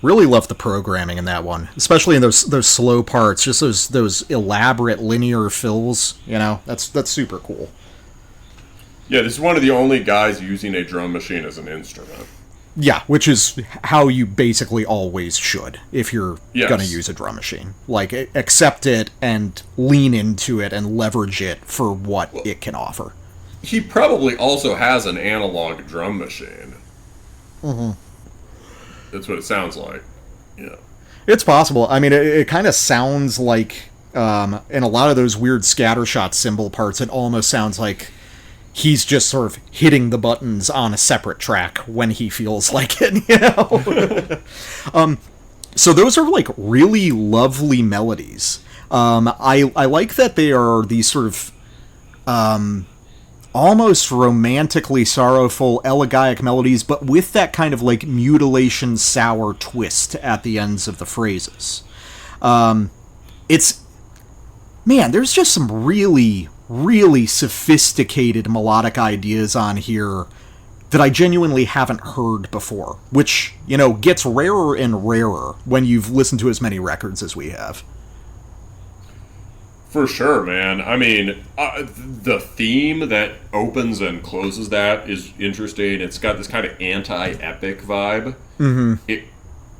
Speaker 1: Really love the programming in that one, especially in those slow parts, just those elaborate linear fills. That's super cool.
Speaker 2: Yeah, this is one of the only guys using a drum machine as an instrument.
Speaker 1: Yeah, which is how you basically always should if you're going to use a drum machine. Like, accept it and lean into it and leverage it for what it can offer.
Speaker 2: He probably also has an analog drum machine.
Speaker 1: Mm-hmm.
Speaker 2: That's what it sounds like. Yeah.
Speaker 1: It's possible. I mean, it kind of sounds like, in a lot of those weird scattershot cymbal parts, it almost sounds like he's just sort of hitting the buttons on a separate track when he feels like it, So those are, like, really lovely melodies. I like that they are these sort of almost romantically sorrowful elegiac melodies, but with that kind of, like, mutilation sour twist at the ends of the phrases. There's just some really, really sophisticated melodic ideas on here that I genuinely haven't heard before, which, gets rarer and rarer when you've listened to as many records as we have.
Speaker 2: For sure, man. I mean, the theme that opens and closes that is interesting. It's got this kind of anti-epic vibe.
Speaker 1: Mm-hmm.
Speaker 2: It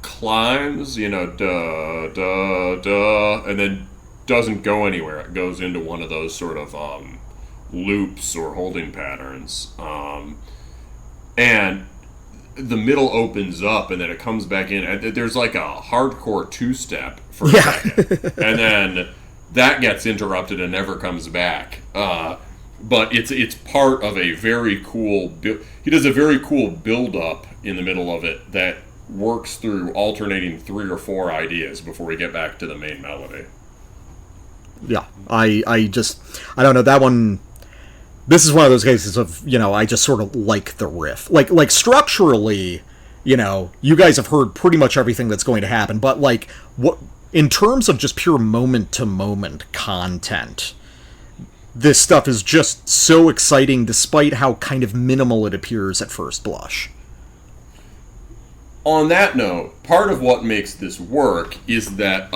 Speaker 2: climbs, da, da, da, and then doesn't go anywhere. It goes into one of those sort of loops or holding patterns, and the middle opens up, and then it comes back in. And there's like a hardcore two-step for a second, and then that gets interrupted and never comes back. But it's part of a very cool. He does a very cool build-up in the middle of it that works through alternating 3 or 4 ideas before we get back to the main melody.
Speaker 1: Yeah, I don't know, that one. This is one of those cases of, I just sort of like the riff. Like structurally, you guys have heard pretty much everything that's going to happen, but like what in terms of just pure moment-to-moment content, this stuff is just so exciting despite how kind of minimal it appears at first blush.
Speaker 2: On that note, part of what makes this work is that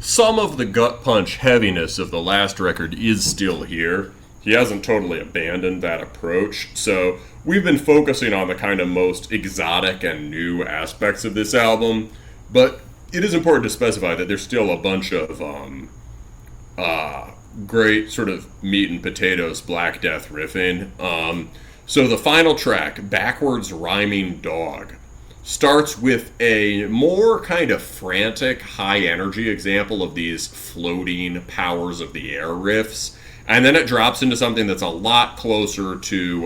Speaker 2: some of the gut punch heaviness of the last record is still here. He hasn't totally abandoned that approach, so we've been focusing on the kind of most exotic and new aspects of this album, but it is important to specify that there's still a bunch of great sort of meat and potatoes Black Death riffing. So the final track, Backwards Rhyming Dog, starts with a more kind of frantic, high-energy example of these floating powers of the air riffs, and then it drops into something that's a lot closer to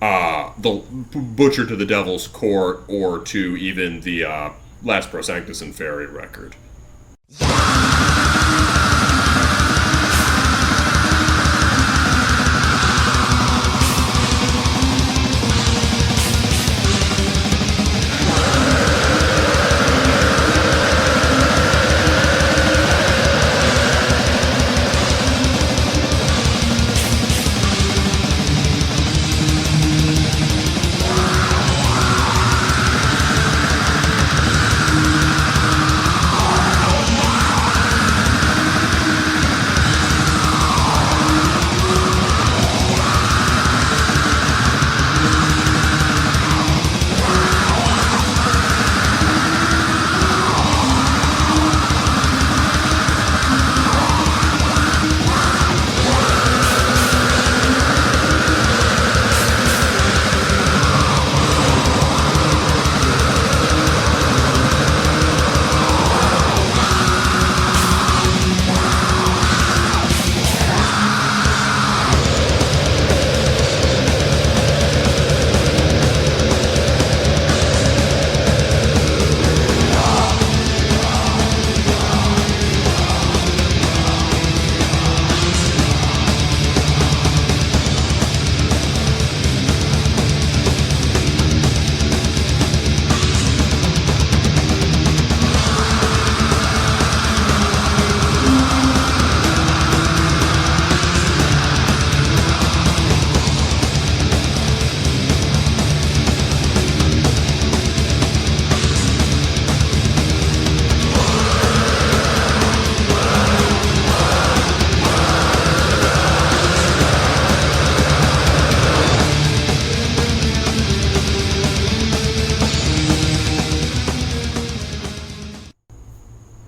Speaker 2: the Butcher to the Devil's Court, or to even the last Prosanctus and Fairy record.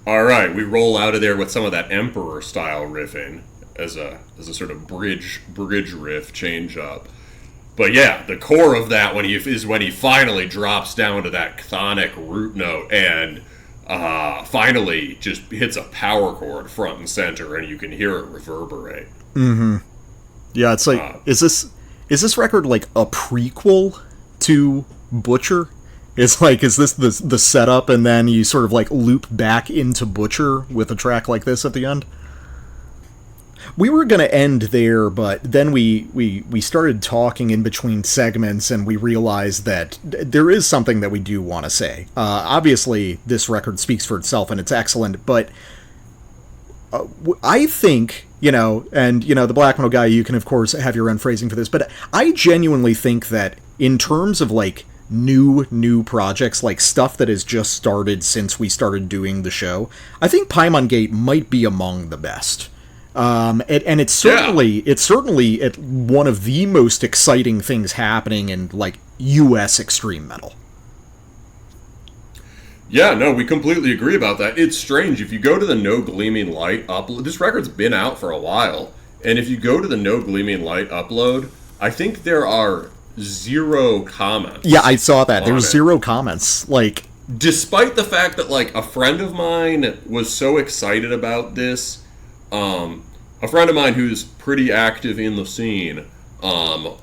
Speaker 2: Alright, we roll out of there with some of that Emperor style riffing as a sort of bridge riff change up. But yeah, the core of that is when he finally drops down to that chthonic root note and finally just hits a power chord front and center, and you can hear it reverberate.
Speaker 1: Mm-hmm. Yeah, it's like, is this record like a prequel to Butcher? It's like, is this the setup, and then you sort of like loop back into Butcher with a track like this at the end? We were going to end there, but then we started talking in between segments, and we realized that there is something that we do want to say. Obviously, this record speaks for itself, and it's excellent, but I think, and, the Black Metal guy, you can, of course, have your own phrasing for this, but I genuinely think that in terms of, like, new projects, like stuff that has just started since we started doing the show, I think Paimon Gate might be among the best. And it's certainly one of the most exciting things happening in like U.S. extreme metal.
Speaker 2: Yeah, no, we completely agree about that. It's strange. If you go to the No Gleaming Light upload, this record's been out for a while, and if you go to the No Gleaming Light upload, I think there are 0 comments.
Speaker 1: Yeah, I saw that. There was 0 comments. Like,
Speaker 2: despite the fact that, like, a friend of mine was so excited about this, a friend of mine who's pretty active in the scene, and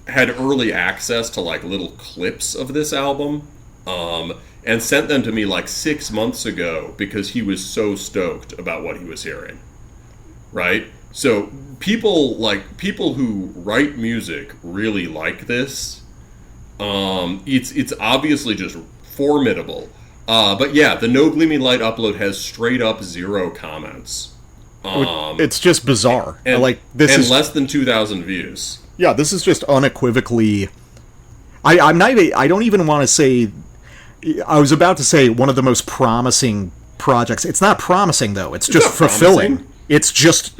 Speaker 2: had early access to, like, little clips of this album, and sent them to me like 6 months ago because he was so stoked about what he was hearing. Right? So people who write music really like this. It's obviously just formidable. But yeah, the No Gleaming Light upload has straight up 0 comments.
Speaker 1: It's just bizarre.
Speaker 2: And,
Speaker 1: like, this is
Speaker 2: less than 2,000 views.
Speaker 1: Yeah, this is just unequivocally. I don't even want to say. I was about to say one of the most promising projects. It's not promising though. It's just fulfilling. Promising. It's just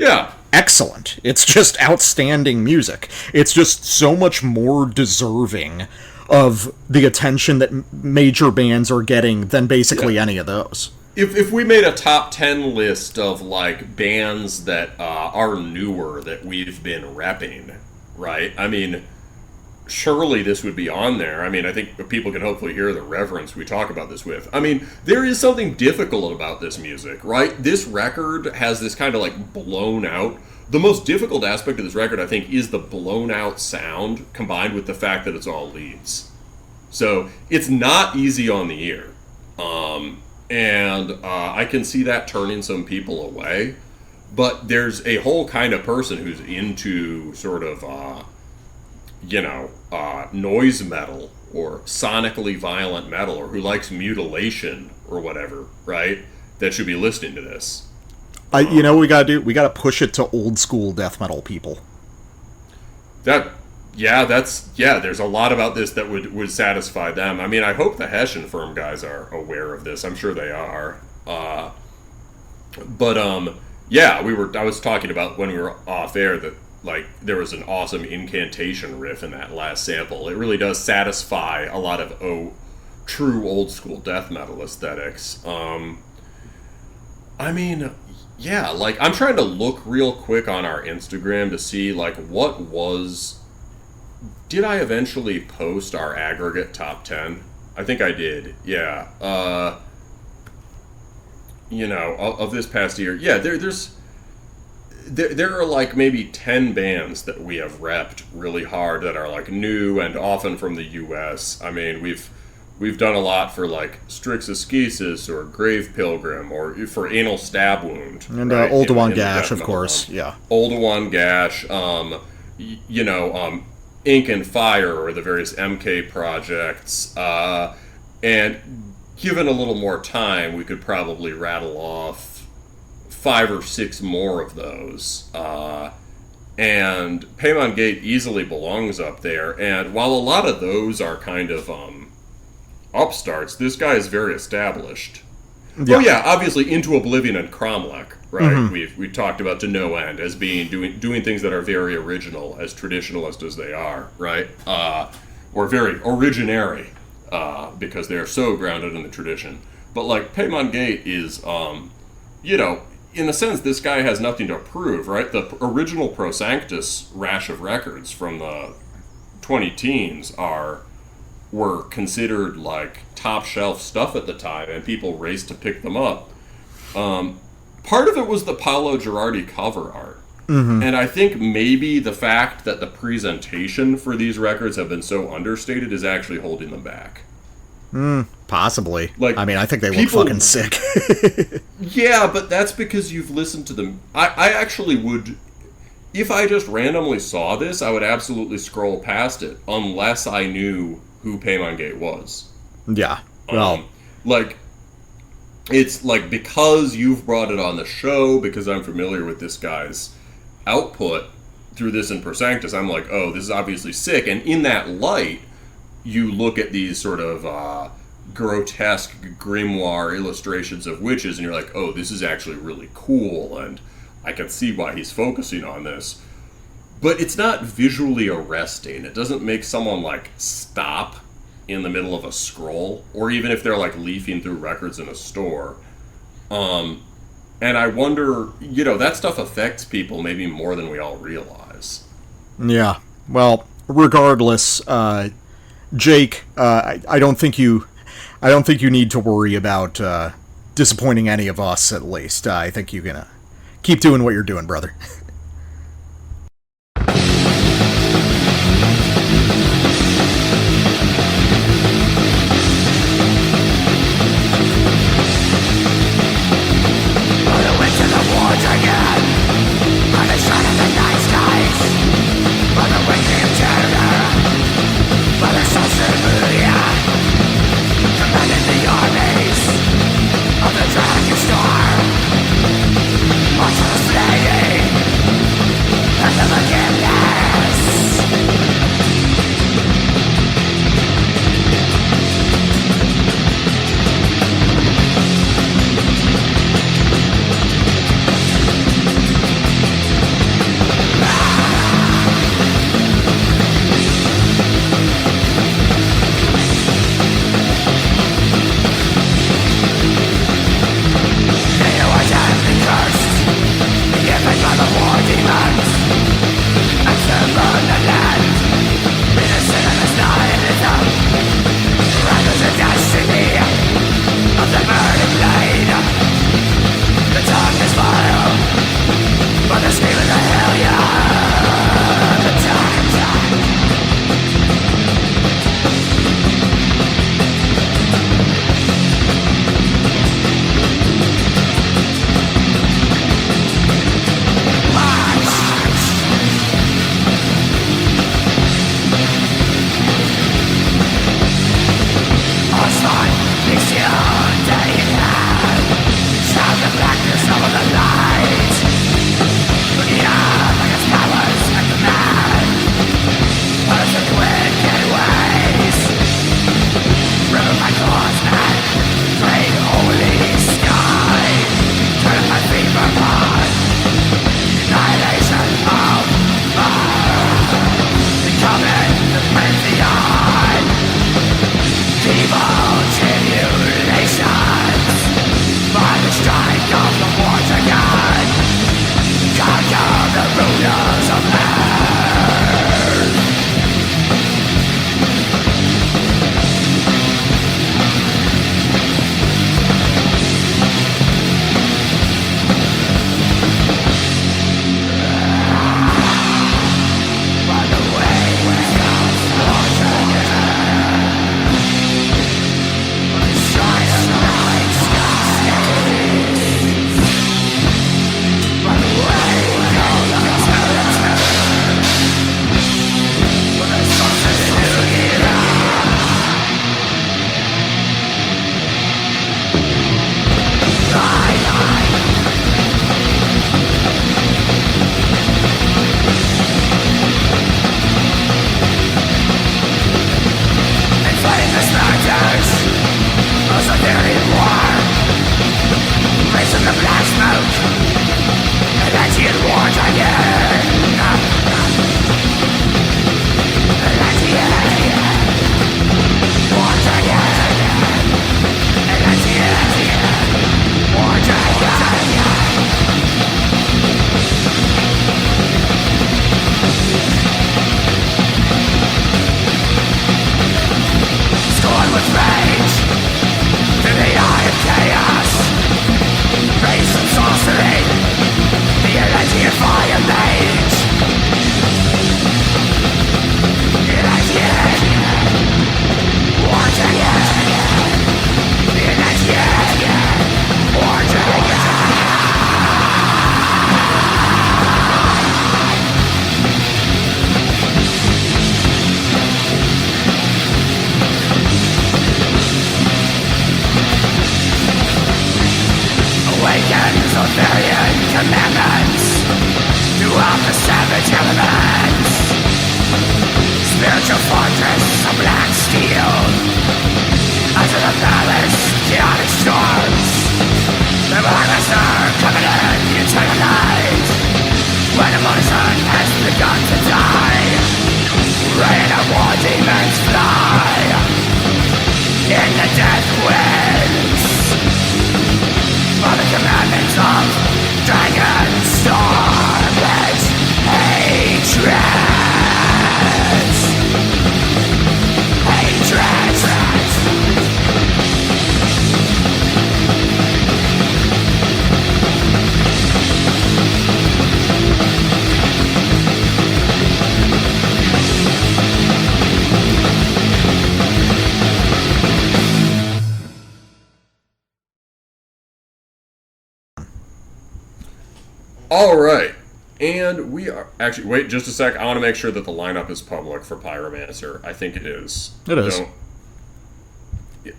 Speaker 1: excellent. It's just outstanding music. It's just so much more deserving of the attention that major bands are getting than basically any of those.
Speaker 2: If we made a top 10 list of, like, bands that are newer that we've been repping, right? I mean, surely this would be on there. I mean, I think people can hopefully hear the reverence we talk about this with. I mean, there is something difficult about this music, right? This record has this kind of, like, blown out. The most difficult aspect of this record, I think, is the blown out sound combined with the fact that it's all leads. So it's not easy on the ear. And I can see that turning some people away. But there's a whole kind of person who's into sort of, noise metal or sonically violent metal, or who likes mutilation or whatever, right? That should be listening to this.
Speaker 1: You know what we gotta do? We gotta push it to old school death metal people.
Speaker 2: There's a lot about this that would satisfy them. I mean, I hope the Hessian Firm guys are aware of this. I'm sure they are. I was talking about when we were off air that, like, there was an awesome incantation riff in that last sample. It really does satisfy a lot of true old school death metal aesthetics. I mean, yeah, like, I'm trying to look real quick on our Instagram to see, like, did I eventually post our aggregate top 10? I think I did, yeah. Of this past year, yeah, there are, like, maybe 10 bands that we have repped really hard that are, like, new and often from the U.S. I mean, we've done a lot for, like, Strix Ascesis or Grave Pilgrim, or for Anal Stab Wound.
Speaker 1: And right? Oldowan Gash, of course, yeah.
Speaker 2: Oldowan Gash, Ink and Fire, or the various MK projects. And given a little more time, we could probably rattle off 5 or 6 more of those. And Paimon Gate easily belongs up there. And while a lot of those are kind of upstarts, this guy is very established. Yeah. Oh yeah, obviously Into Oblivion and Cromlech, right? Mm-hmm. We talked about to no end as being doing things that are very original, as traditionalist as they are, right? Or very originary, because they are so grounded in the tradition. But, like, Paimon Gate is, in a sense, this guy has nothing to prove, right? The original Pro Sanctus rash of records from the 20-teens were considered, like, top shelf stuff at the time, and people raced to pick them up. Part of it was the Paolo Girardi cover art. Mm-hmm. And I think maybe the fact that the presentation for these records have been so understated is actually holding them back.
Speaker 1: Possibly.
Speaker 2: Like,
Speaker 1: I mean, I think they look fucking sick.
Speaker 2: Yeah, but that's because you've listened to them. I actually would... If I just randomly saw this, I would absolutely scroll past it, unless I knew who Paimon Gate was.
Speaker 1: Yeah. Well...
Speaker 2: it's like, because you've brought it on the show, because I'm familiar with this guy's output through this and Pro Sanctus, I'm like, oh, this is obviously sick. And in that light, you look at these sort of grotesque grimoire illustrations of witches, and you're like, oh, this is actually really cool, and I can see why he's focusing on this. But it's not visually arresting. It doesn't make someone, like, stop in the middle of a scroll, or even if they're like leafing through records in a store. And I wonder, that stuff affects people maybe more than we all realize.
Speaker 1: Yeah. Well, regardless, Jake, I don't think you need to worry about disappointing any of us. At least, I think you can keep doing what you're doing, brother.
Speaker 4: Rain of war demons fly.
Speaker 2: All right, and we are actually. Wait, just a sec. I want to make sure that the lineup is public for Pyromancer. I think it is.
Speaker 1: It is.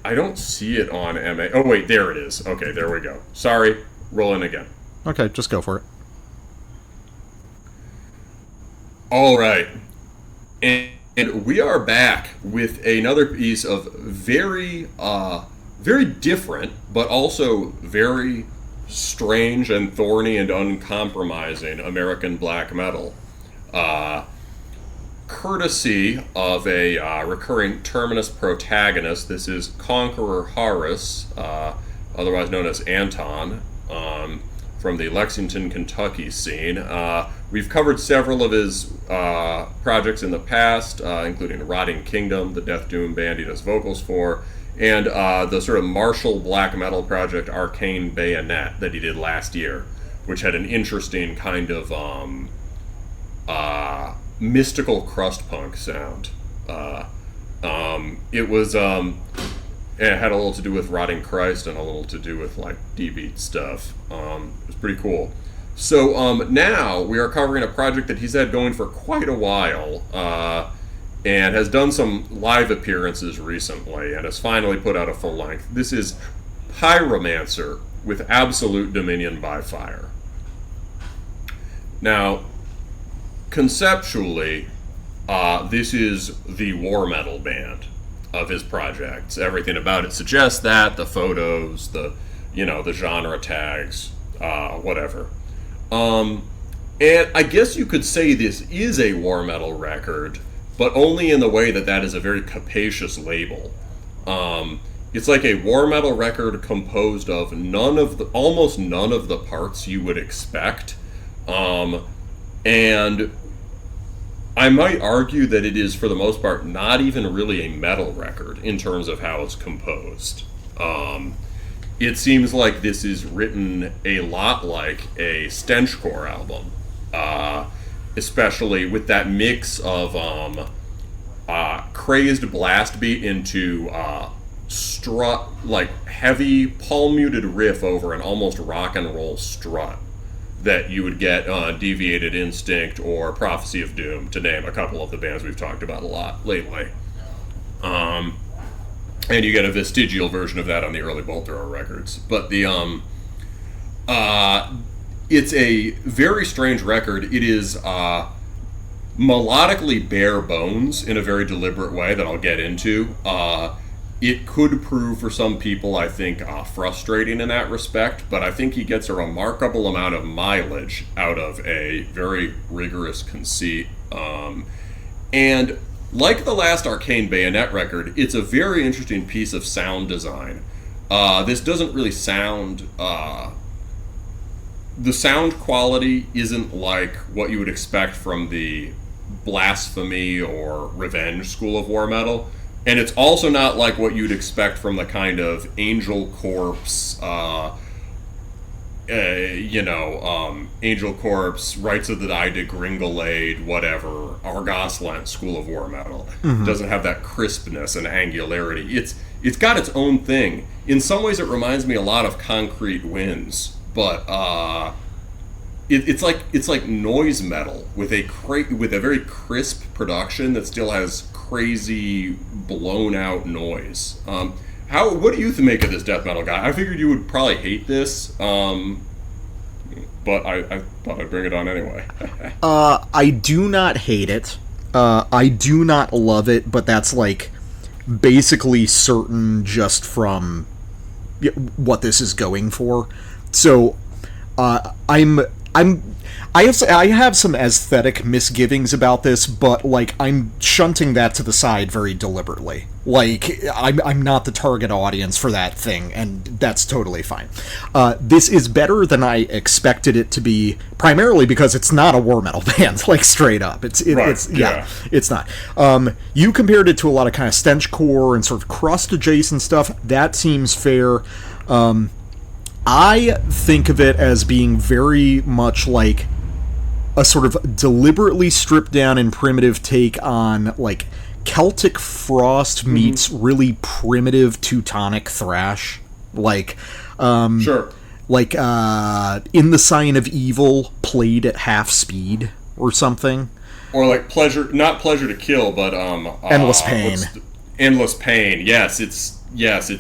Speaker 2: I don't see it on MA. Oh wait, there it is. Okay, there we go. Sorry, roll in again.
Speaker 1: Okay, just go for it.
Speaker 2: All right, and we are back with another piece of very different, but also very strange and thorny and uncompromising American black metal, courtesy of a recurring Terminus protagonist. This is Conqueror Horus, otherwise known as Anton, from the Lexington, Kentucky scene. We've covered several of his projects in the past, including Rotting Kingdom, the Death Doom band he does vocals for, and the sort of martial black metal project Arcane Bayonet that he did last year, which had an interesting kind of mystical crust punk sound. It was it had a little to do with Rotting Christ and a little to do with like D-beat stuff. It was pretty cool. So now we are covering a project that he's had going for quite a while, and has done some live appearances recently, and has finally put out a full length. This is Pyromancer with Absolute Dominion by Fire. Now, conceptually, this is the war metal band of his projects. Everything about it suggests that, the photos, the genre tags, whatever. And I guess you could say this is a war metal record, but only in the way that that is a very capacious label. It's like a war metal record composed of almost none of the parts you would expect. And I might argue that it is, for the most part, not even really a metal record in terms of how it's composed. It seems like this is written a lot like a stenchcore album, especially with that mix of crazed blast beat into strut, like heavy palm-muted riff over an almost rock and roll strut that you would get on Deviated Instinct or Prophecy of Doom, to name a couple of the bands we've talked about a lot lately. And you get a vestigial version of that on the early Bolt Thrower records. But the it's a very strange record. It is melodically bare bones in a very deliberate way that I'll get into. It could prove for some people, I think, frustrating in that respect, but I think he gets a remarkable amount of mileage out of a very rigorous conceit. And like the last Arcane Bayonet record, it's a very interesting piece of sound design. This doesn't really sound... the sound quality isn't like what you would expect from the Blasphemy or Revenge school of war metal. And it's also not like what you'd expect from the kind of Angel Corpse, Angel Corpse, Rites of the Die de Gringalade, whatever, Argoslant school of war metal. Mm-hmm. It doesn't have that crispness and angularity. It's got its own thing. In some ways, it reminds me a lot of Concrete Winds, but it's like noise metal with a very crisp production that still has crazy blown out noise. What do you make of this death metal guy? I figured you would probably hate this, but I thought I'd bring it on anyway.
Speaker 1: I do not hate it. I do not love it, but that's like basically certain just from what this is going for. So I I have some aesthetic misgivings about this, but like I'm shunting that to the side very deliberately. Like I'm not the target audience for that thing, and that's totally fine. This is better than I expected it to be, primarily because it's not a war metal band, like straight up. It's not. You compared it to a lot of kind of stenchcore and sort of crust adjacent stuff. That seems fair. I think of it as being very much like a sort of deliberately stripped down and primitive take on like Celtic Frost meets really primitive Teutonic thrash, like
Speaker 2: sure,
Speaker 1: like In the Sign of Evil played at half speed or something,
Speaker 2: or like not Pleasure to Kill, but
Speaker 1: Endless Pain.
Speaker 2: Endless Pain. Yes, it's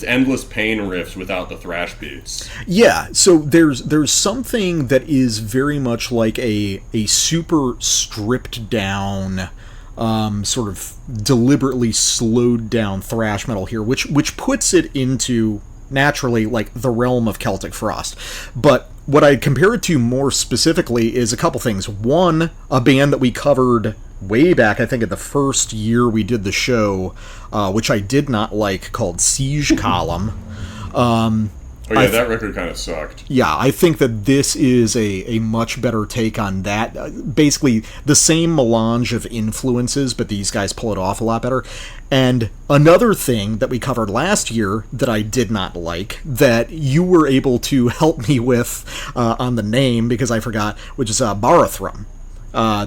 Speaker 2: Endless Pain riffs without the thrash beats.
Speaker 1: Yeah, so there's something that is very much like a super stripped down, sort of deliberately slowed down thrash metal here, which puts it into, naturally, like the realm of Celtic Frost. But what I compare it to more specifically is a couple things. One, a band that we covered way back, I think in the first year we did the show, which I did not like, called Siege Column.
Speaker 2: That record kind of sucked.
Speaker 1: Yeah, I think that this is a much better take on that. Basically, the same melange of influences, but these guys pull it off a lot better. And another thing that we covered last year that I did not like, that you were able to help me with on the name, because I forgot, which is Barathrum.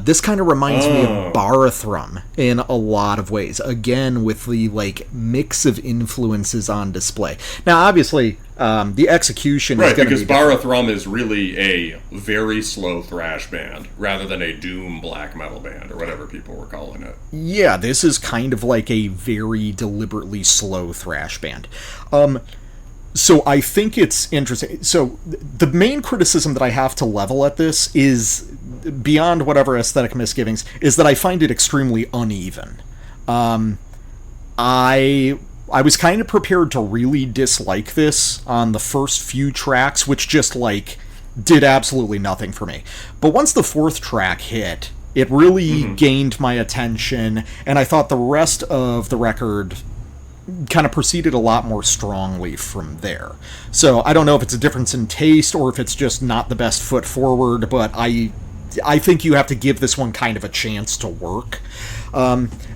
Speaker 1: This kind of reminds me of Barathrum in a lot of ways. Again, with the like mix of influences on display. Now, obviously, the execution is going to be
Speaker 2: because Barathrum is really a very slow thrash band rather than a doom black metal band or whatever people were calling it.
Speaker 1: Yeah, this is kind of like a very deliberately slow thrash band. So I think it's interesting. So the main criticism that I have to level at this is, beyond whatever aesthetic misgivings, is that I find it extremely uneven. I was kind of prepared to really dislike this on the first few tracks, which just like did absolutely nothing for me. But once the fourth track hit, it really gained my attention, and I thought the rest of the record kind of proceeded a lot more strongly from there. So I don't know if it's a difference in taste or if it's just not the best foot forward, but I think you have to give this one kind of a chance to work.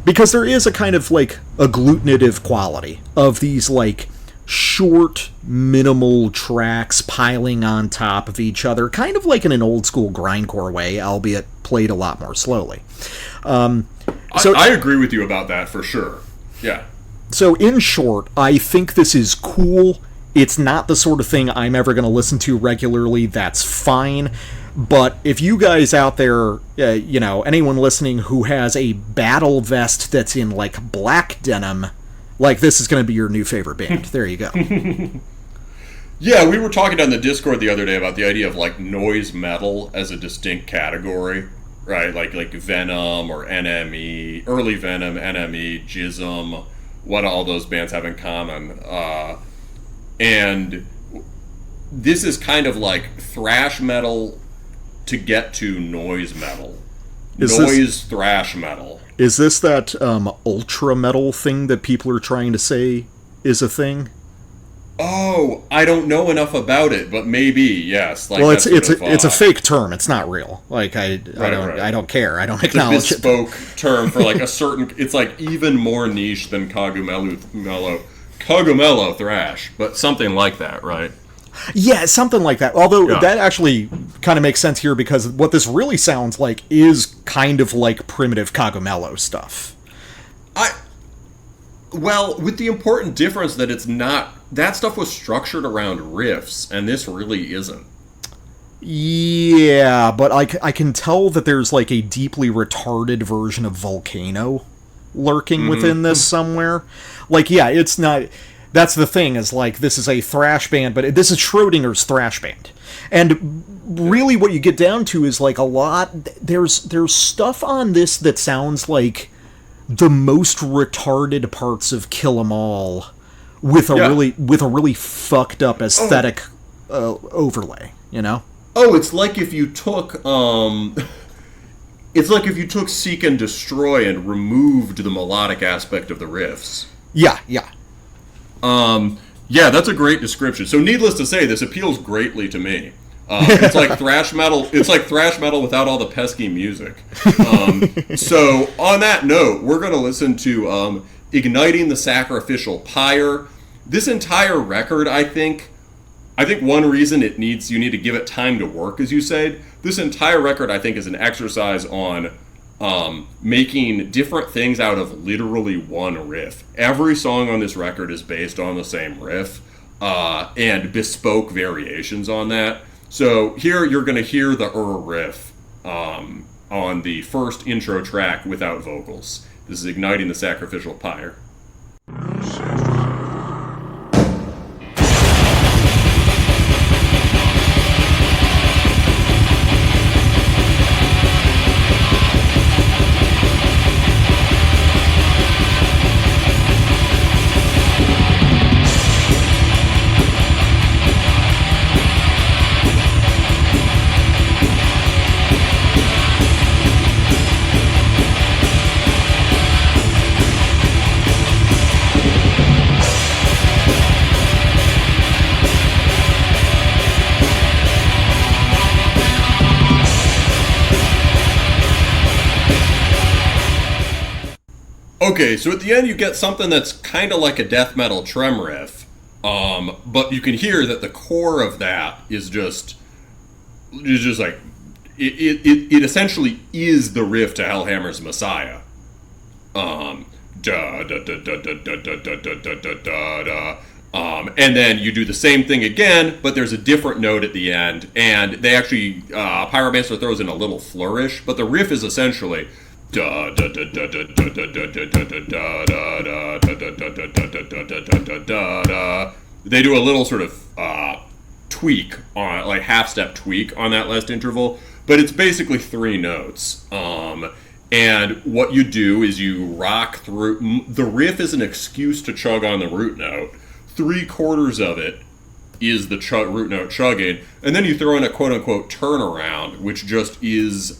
Speaker 1: Because there is a kind of like agglutinative quality of these like short, minimal tracks piling on top of each other, kind of like in an old school grindcore way, albeit played a lot more slowly.
Speaker 2: I agree with you about that for sure. Yeah.
Speaker 1: So in short, I think this is cool. It's not the sort of thing I'm ever going to listen to regularly. That's fine. But if you guys out there, anyone listening who has a battle vest that's in like black denim, like this is going to be your new favorite band. There you go.
Speaker 2: Yeah, we were talking on the Discord the other day about the idea of like noise metal as a distinct category, right? Like Venom or NME, early Venom, NME, Jism, what all those bands have in common. And this is kind of like thrash metal to get to noise metal. Thrash metal.
Speaker 1: Is this that ultra metal thing that people are trying to say is a thing?
Speaker 2: Oh, I don't know enough about it, but maybe yes. Like,
Speaker 1: well, it's a fake term. It's not real. Like I don't care. I don't acknowledge
Speaker 2: it. It's a bespoke term for like a certain. It's like even more niche than Cogumelo thrash, but something like that, right?
Speaker 1: Yeah, something like that. Although that actually kind of makes sense here because what this really sounds like is kind of like primitive Cogumelo stuff.
Speaker 2: Well, with the important difference that it's not. That stuff was structured around riffs, and this really isn't.
Speaker 1: Yeah, but I can tell that there's like a deeply retarded version of Volcano lurking within this somewhere. Like, yeah, it's not... That's the thing, is like, this is a thrash band, but this is Schrodinger's thrash band. And really what you get down to is like a lot... There's stuff on this that sounds like the most retarded parts of Kill 'Em All with a really fucked up aesthetic overlay, you know?
Speaker 2: Oh, it's like if you took it's like if you took Seek and Destroy and removed the melodic aspect of the riffs.
Speaker 1: Yeah.
Speaker 2: Yeah, that's a great description. So, needless to say, this appeals greatly to me. It's like thrash metal. It's like thrash metal without all the pesky music. So, on that note, we're going to listen to "Igniting the Sacrificial Pyre." This entire record, I think one reason you need to give it time to work, as you said. This entire record, I think, is an exercise on making different things out of literally one riff. Every song on this record is based on the same riff and bespoke variations on that. So here you're going to hear the riff on the first intro track without vocals. This is Igniting the Sacrificial Pyre. Okay, so at the end you get something that's kind of like a death metal trem riff, but you can hear that the core of that is just like it essentially is the riff to Hellhammer's Messiah. And then you do the same thing again, but there's a different note at the end, and they actually Pyromancer throws in a little flourish, but the riff is essentially. They do a little sort of tweak on, like half-step tweak on that last interval, but it's basically 3 notes. And what you do is you rock through. The riff is an excuse to chug on the root note. 3/4 of it is the root note chugging, and then you throw in a quote-unquote turnaround, which just is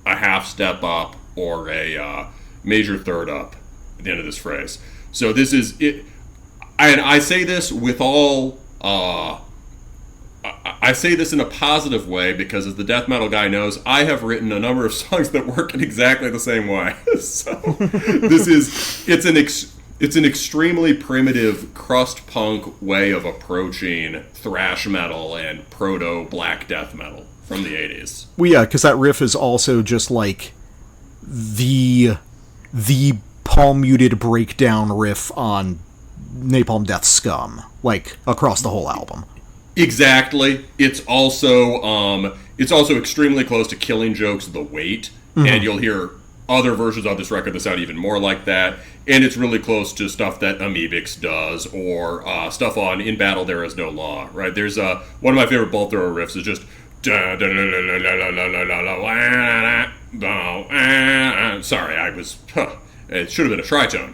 Speaker 2: a half-step up or a major third up at the end of this phrase. So this is it, and I say this with all. I say this in a positive way because, as the death metal guy knows, I have written a number of songs that work in exactly the same way. So it's an extremely primitive crust punk way of approaching thrash metal and proto black death metal from the 80s.
Speaker 1: Well, yeah, because that riff is also just like the palm-muted breakdown riff on Napalm Death Scum, like across the whole album.
Speaker 2: Exactly. It's also extremely close to Killing Joke's The Weight, and you'll hear other versions of this record that sound even more like that, and it's really close to stuff that Amoebix does, or stuff on In Battle There Is No Law, right? There's one of my favorite bolt thrower riffs is just sorry, it should have been a tritone.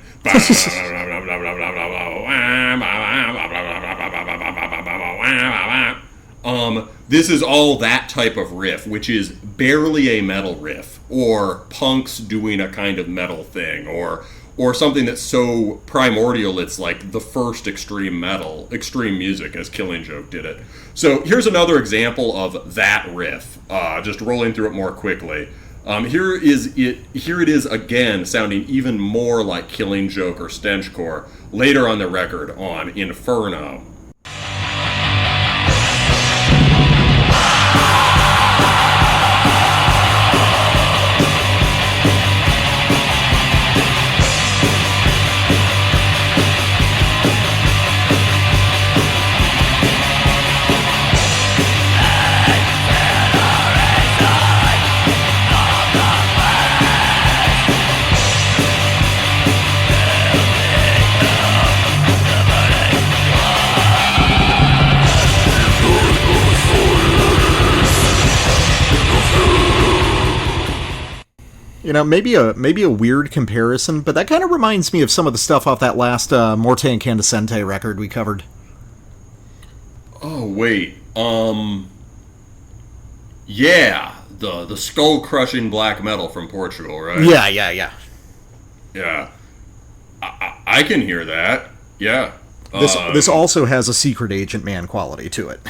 Speaker 2: This is all that type of riff, which is barely a metal riff, or punks doing a kind of metal thing, or something that's so primordial it's like the first extreme music, as Killing Joke did it. So here's another example of that riff, just rolling through it more quickly. Here it is again, sounding even more like Killing Joke or Stenchcore later on the record on Inferno.
Speaker 1: You know, maybe a weird comparison, but that kind of reminds me of some of the stuff off that last Morte Incandescente record we covered.
Speaker 2: Oh, wait. Yeah, the skull-crushing black metal from Portugal, right?
Speaker 1: Yeah.
Speaker 2: Yeah. I can hear that. Yeah.
Speaker 1: This also has a secret agent man quality to it.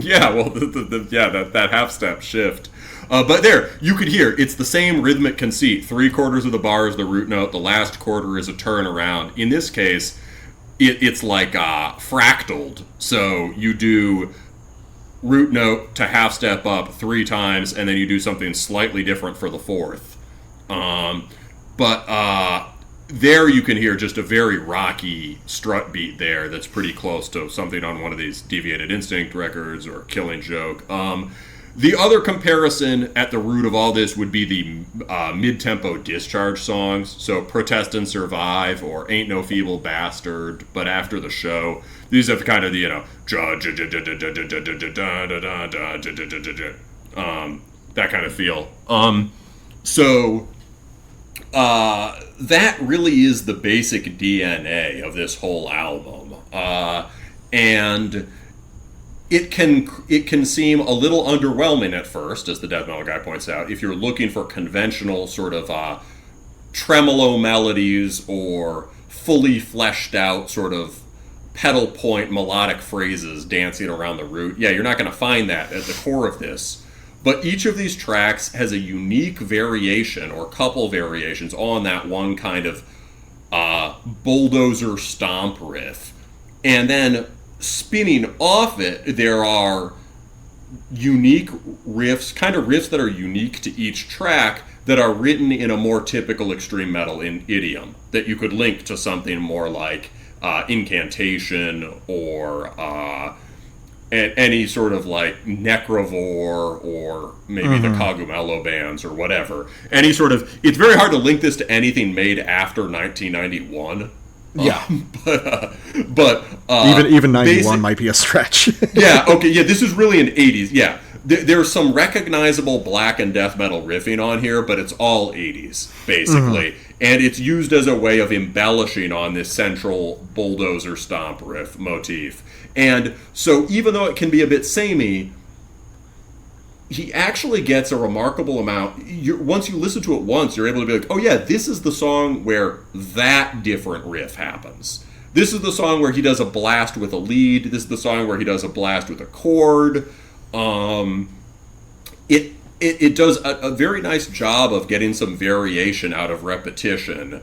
Speaker 2: Yeah, well, that half-step shift. But there, you could hear, it's the same rhythmic conceit. 3/4 of the bar is the root note, the last quarter is a turnaround. In this case, it's like fractaled. So you do root note to half-step up 3 times, and then you do something slightly different for the 4th. There you can hear just a very rocky strut beat there that's pretty close to something on one of these Deviated Instinct records or Killing Joke. The other comparison at the root of all this would be the mid-tempo Discharge songs. So Protest and Survive or Ain't No Feeble Bastard, but after the show. These have kind of the, that kind of feel. That really is the basic DNA of this whole album. And it can seem a little underwhelming at first, as the death metal guy points out, if you're looking for conventional sort of tremolo melodies or fully fleshed out sort of pedal point melodic phrases dancing around the root. Yeah, you're not going to find that at the core of this. But each of these tracks has a unique variation or couple variations on that one kind of bulldozer stomp riff. And then spinning off it, there are unique riffs, kind of riffs that are unique to each track that are written in a more typical extreme metal idiom that you could link to something more like Incantation or any sort of like Necrovore or maybe the Cogumelo bands or whatever. Any sort of, it's very hard to link this to anything made after 1991.
Speaker 1: Yeah,
Speaker 2: but
Speaker 1: even 91 might be a stretch.
Speaker 2: Yeah, okay, yeah, this is really an 80s. Yeah, there's some recognizable black and death metal riffing on here, but it's all 80s basically, and it's used as a way of embellishing on this central bulldozer stomp riff motif. And so, even though it can be a bit samey, he actually gets a remarkable amount. Once you listen to it once, you're able to be like, oh yeah, this is the song where that different riff happens. This is the song where he does a blast with a lead. This is the song where he does a blast with a chord. It does a very nice job of getting some variation out of repetition,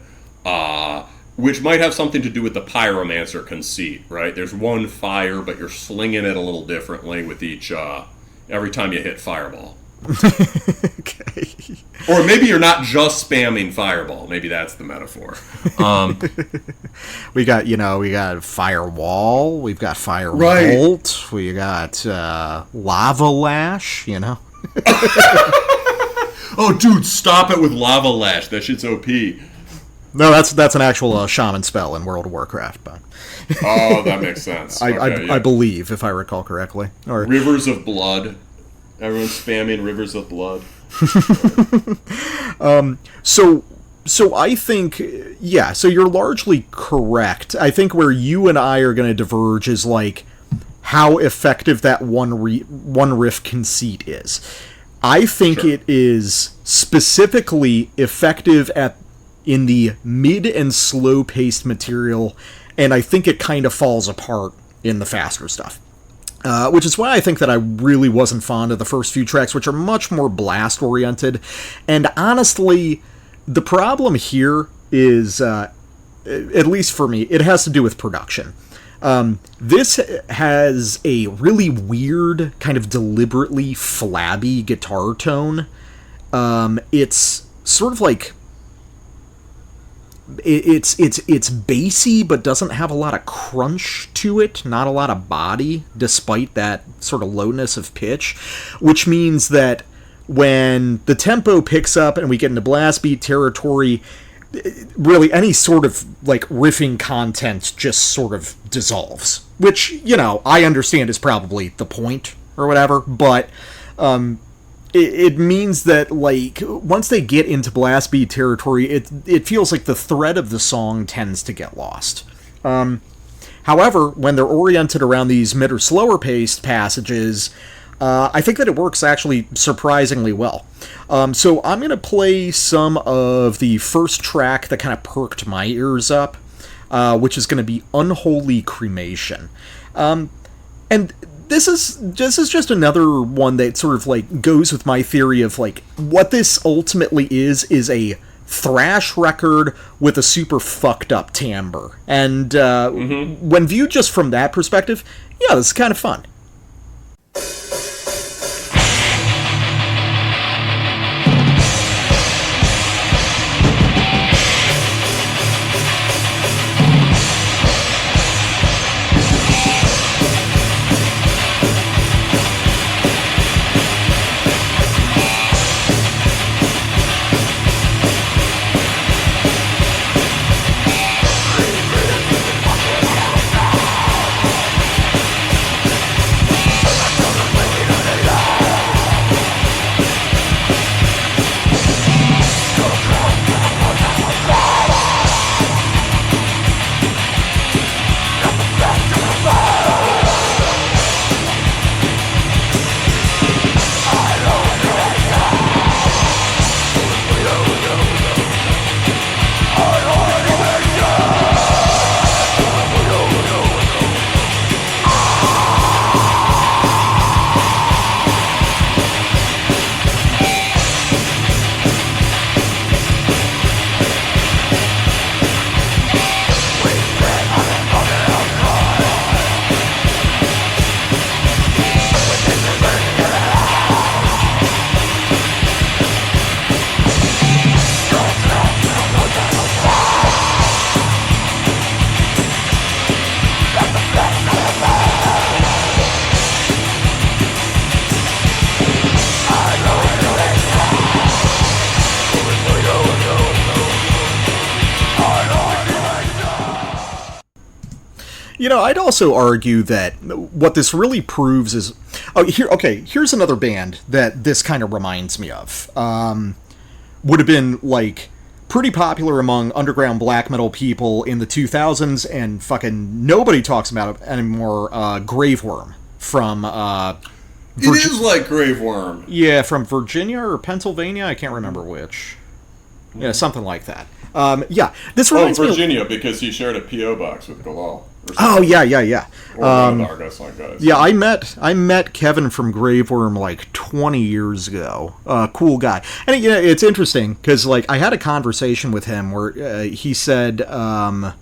Speaker 2: which might have something to do with the Pyromancer conceit, right? There's one fire, but you're slinging it a little differently with each every time you hit Fireball.
Speaker 1: Okay.
Speaker 2: Or maybe you're not just spamming Fireball. Maybe that's the metaphor.
Speaker 1: We got Firewall, we've got Firebolt, right. We got Lava Lash,
Speaker 2: Oh, dude, stop it with Lava Lash. That shit's OP.
Speaker 1: No, that's an actual shaman spell in World of Warcraft, but
Speaker 2: oh, that makes sense.
Speaker 1: I believe, if I recall correctly. Or
Speaker 2: Rivers of Blood. Everyone's spamming Rivers of Blood.
Speaker 1: So I think, yeah, so you're largely correct. I think where you and I are going to diverge is like how effective that one riff conceit is. I think it is specifically effective in the mid and slow paced material, and I think it kind of falls apart in the faster stuff. Which is why I think that I really wasn't fond of the first few tracks, which are much more blast oriented. And honestly, the problem here is, at least for me, it has to do with production. This has a really weird, kind of deliberately flabby guitar tone. It's sort of like it's bassy, but doesn't have a lot of crunch to it, not a lot of body, despite that sort of lowness of pitch, which means that when the tempo picks up and we get into blast beat territory, really any sort of like riffing content just sort of dissolves, which, I understand is probably the point or whatever, but it means that, like, once they get into blast beat territory, it feels like the thread of the song tends to get lost. However, when they're oriented around these mid or slower paced passages, I think that it works actually surprisingly well. So I'm going to play some of the first track that kind of perked my ears up, which is going to be Unholy Cremation. And this is just another one that sort of like goes with my theory of like what this ultimately is a thrash record with a super fucked up timbre. And when viewed just from that perspective, yeah, this is kind of fun. You know, I'd also argue that what this really proves is... here's another band that this kind of reminds me of. Would have been, like, pretty popular among underground black metal people in the 2000s, and fucking nobody talks about it anymore. Gravewürm from...
Speaker 2: It is like Gravewürm.
Speaker 1: Yeah, from Virginia or Pennsylvania, I can't remember which. Yeah, something like that. This reminds me...
Speaker 2: Virginia, because he shared a P.O. box with Galal.
Speaker 1: Oh, yeah.
Speaker 2: Or Argos, like that.
Speaker 1: Yeah, I met Kevin from Gravewürm like 20 years ago. Cool guy. And it's interesting because like I had a conversation with him where he said, the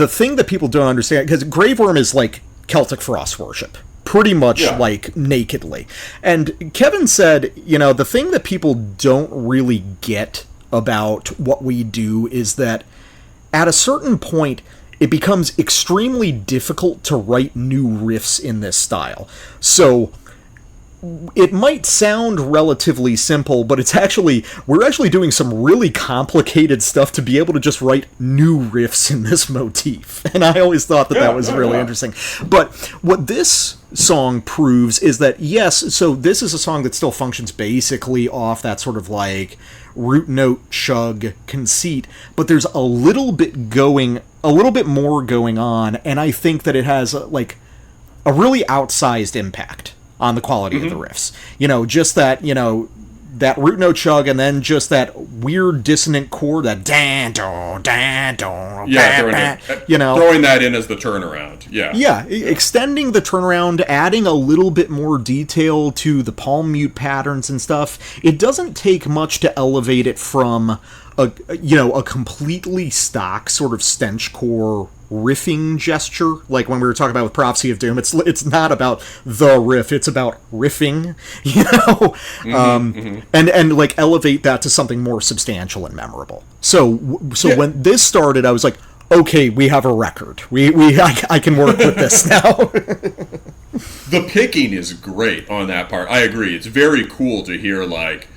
Speaker 1: thing that people don't understand, because Gravewürm is like Celtic Frost worship. Pretty much like nakedly. And Kevin said, the thing that people don't really get about what we do is that at a certain point it becomes extremely difficult to write new riffs in this style. So it might sound relatively simple, but we're actually doing some really complicated stuff to be able to just write new riffs in this motif. And I always thought that was really interesting. But what this song proves is that, yes, so this is a song that still functions basically off that sort of like root note chug conceit, but there's a little bit more going on, and I think that it has like a really outsized impact on the quality of the riffs. Just that, that root note chug, and then just that weird dissonant chord, that throwing
Speaker 2: that in as the turnaround.
Speaker 1: Yeah, extending the turnaround, adding a little bit more detail to the palm mute patterns and stuff. It doesn't take much to elevate it from a completely stock sort of stenchcore riffing gesture, like when we were talking about with Prophecy of Doom. It's not about the riff, it's about riffing, and like elevate that to something more substantial and memorable. So when this started, I was like, okay, we have a record. I can work with this now.
Speaker 2: The picking is great on that part. I agree. It's very cool to hear, like,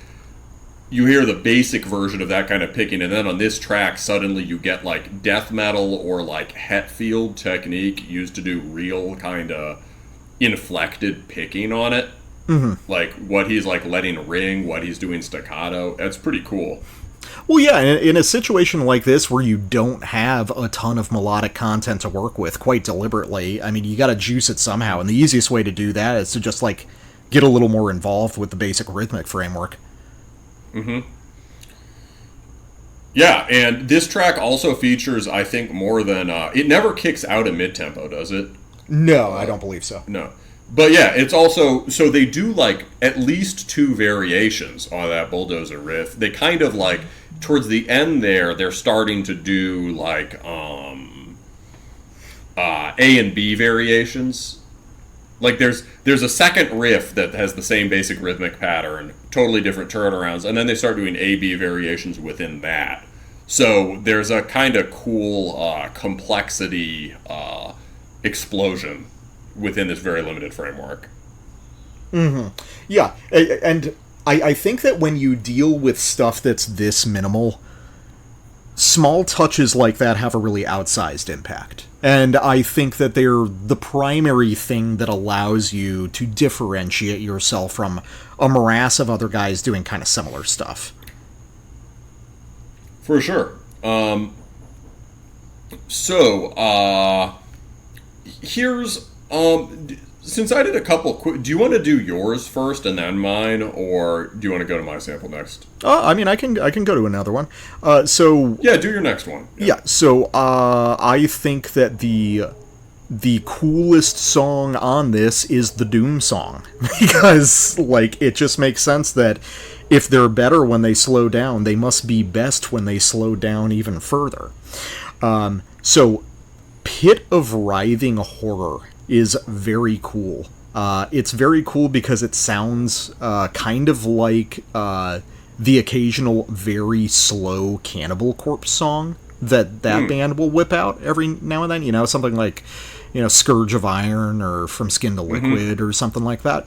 Speaker 2: you hear the basic version of that kind of picking, and then on this track, suddenly you get, like, death metal or, like, Hetfield technique used to do real kind of inflected picking on it. Mm-hmm. Like, what he's, like, letting ring, what he's doing staccato. That's pretty cool.
Speaker 1: Well, yeah, in a situation like this where you don't have a ton of melodic content to work with, quite deliberately, I mean, you gotta juice it somehow, and the easiest way to do that is to just, like, get a little more involved with the basic rhythmic framework.
Speaker 2: Mm-hmm. Yeah, and this track also features, I think, more than... it never kicks out a mid-tempo, does it?
Speaker 1: No, I don't believe so.
Speaker 2: No. But yeah, it's also... So they do, like, at least 2 variations on that bulldozer riff. They kind of, like, towards the end there, they're starting to do, like, A and B variations. Like, there's a second riff that has the same basic rhythmic pattern, totally different turnarounds, and then they start doing A-B variations within that. So there's a kind of cool complexity explosion within this very limited framework.
Speaker 1: Mm-hmm. Yeah, and I think that when you deal with stuff that's this minimal, small touches like that have a really outsized impact. And I think that they're the primary thing that allows you to differentiate yourself from a morass of other guys doing kind of similar stuff.
Speaker 2: For sure. Here's... since I did a couple quick... Do you want to do yours first and then mine, or do you want to go to my sample next?
Speaker 1: I mean, I can go to another one. So...
Speaker 2: Yeah, do your next one.
Speaker 1: Yeah, so I think that the coolest song on this is the Doom song. Because, like, it just makes sense that if they're better when they slow down, they must be best when they slow down even further. So, Pit of Writhing Horror is very cool. It's very cool because it sounds kind of like the occasional very slow Cannibal Corpse song that band will whip out every now and then. You know, something like, you know, Scourge of Iron or From Skin to Liquid or something like that.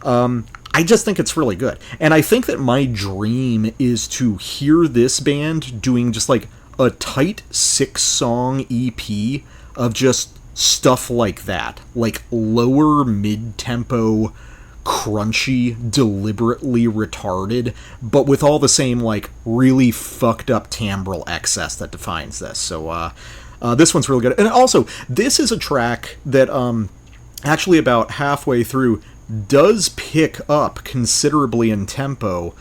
Speaker 1: I just think it's really good. And I think that my dream is to hear this band doing just like a tight 6-song EP of just stuff like that. Like lower mid-tempo, crunchy, deliberately retarded, but with all the same, like, really fucked up timbral excess that defines this. So, this one's really good. And also, this is a track that, actually about halfway through, does pick up considerably in tempo,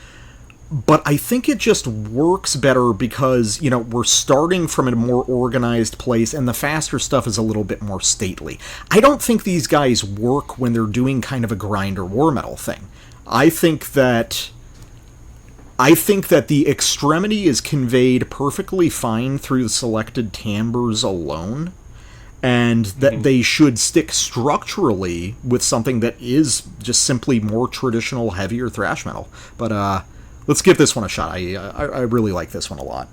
Speaker 1: but I think it just works better because, you know, we're starting from a more organized place, and the faster stuff is a little bit more stately. I don't think these guys work when they're doing kind of a grind or war metal thing. I think that the extremity is conveyed perfectly fine through the selected timbres alone, and that they should stick structurally with something that is just simply more traditional, heavier thrash metal. But, let's give this one a shot. I really like this one a lot.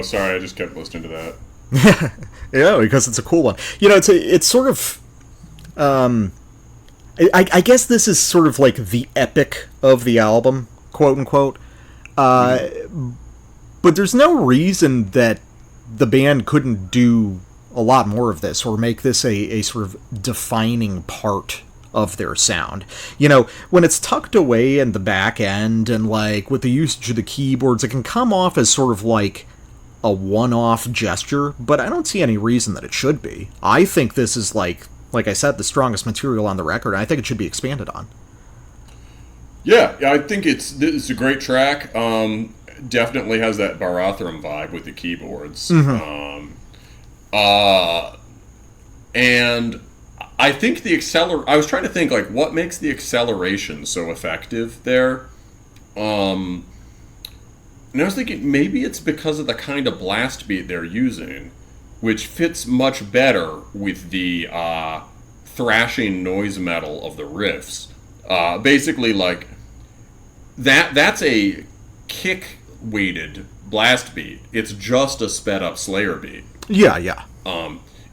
Speaker 2: sorry, I just kept listening to that.
Speaker 1: Yeah, because it's a cool one. You know, it's sort of... I guess this is sort of like the epic of the album, quote-unquote. But there's no reason that the band couldn't do a lot more of this, or make this a sort of defining part of their sound. You know, when it's tucked away in the back end, and like with the usage of the keyboards, it can come off as sort of like a one-off gesture, but I don't see any reason that it should be. I think this is like I said, the strongest material on the record, and I think it should be expanded on.
Speaker 2: Yeah, I think it's a great track. Definitely has that Barathrum vibe with the keyboards.
Speaker 1: Mm-hmm.
Speaker 2: And I think I was trying to think, like, what makes the acceleration so effective there? And I was thinking maybe it's because of the kind of blast beat they're using, which fits much better with the thrashing noise metal of the riffs. Basically, like, that's a kick-weighted blast beat. It's just a sped-up Slayer beat.
Speaker 1: Yeah.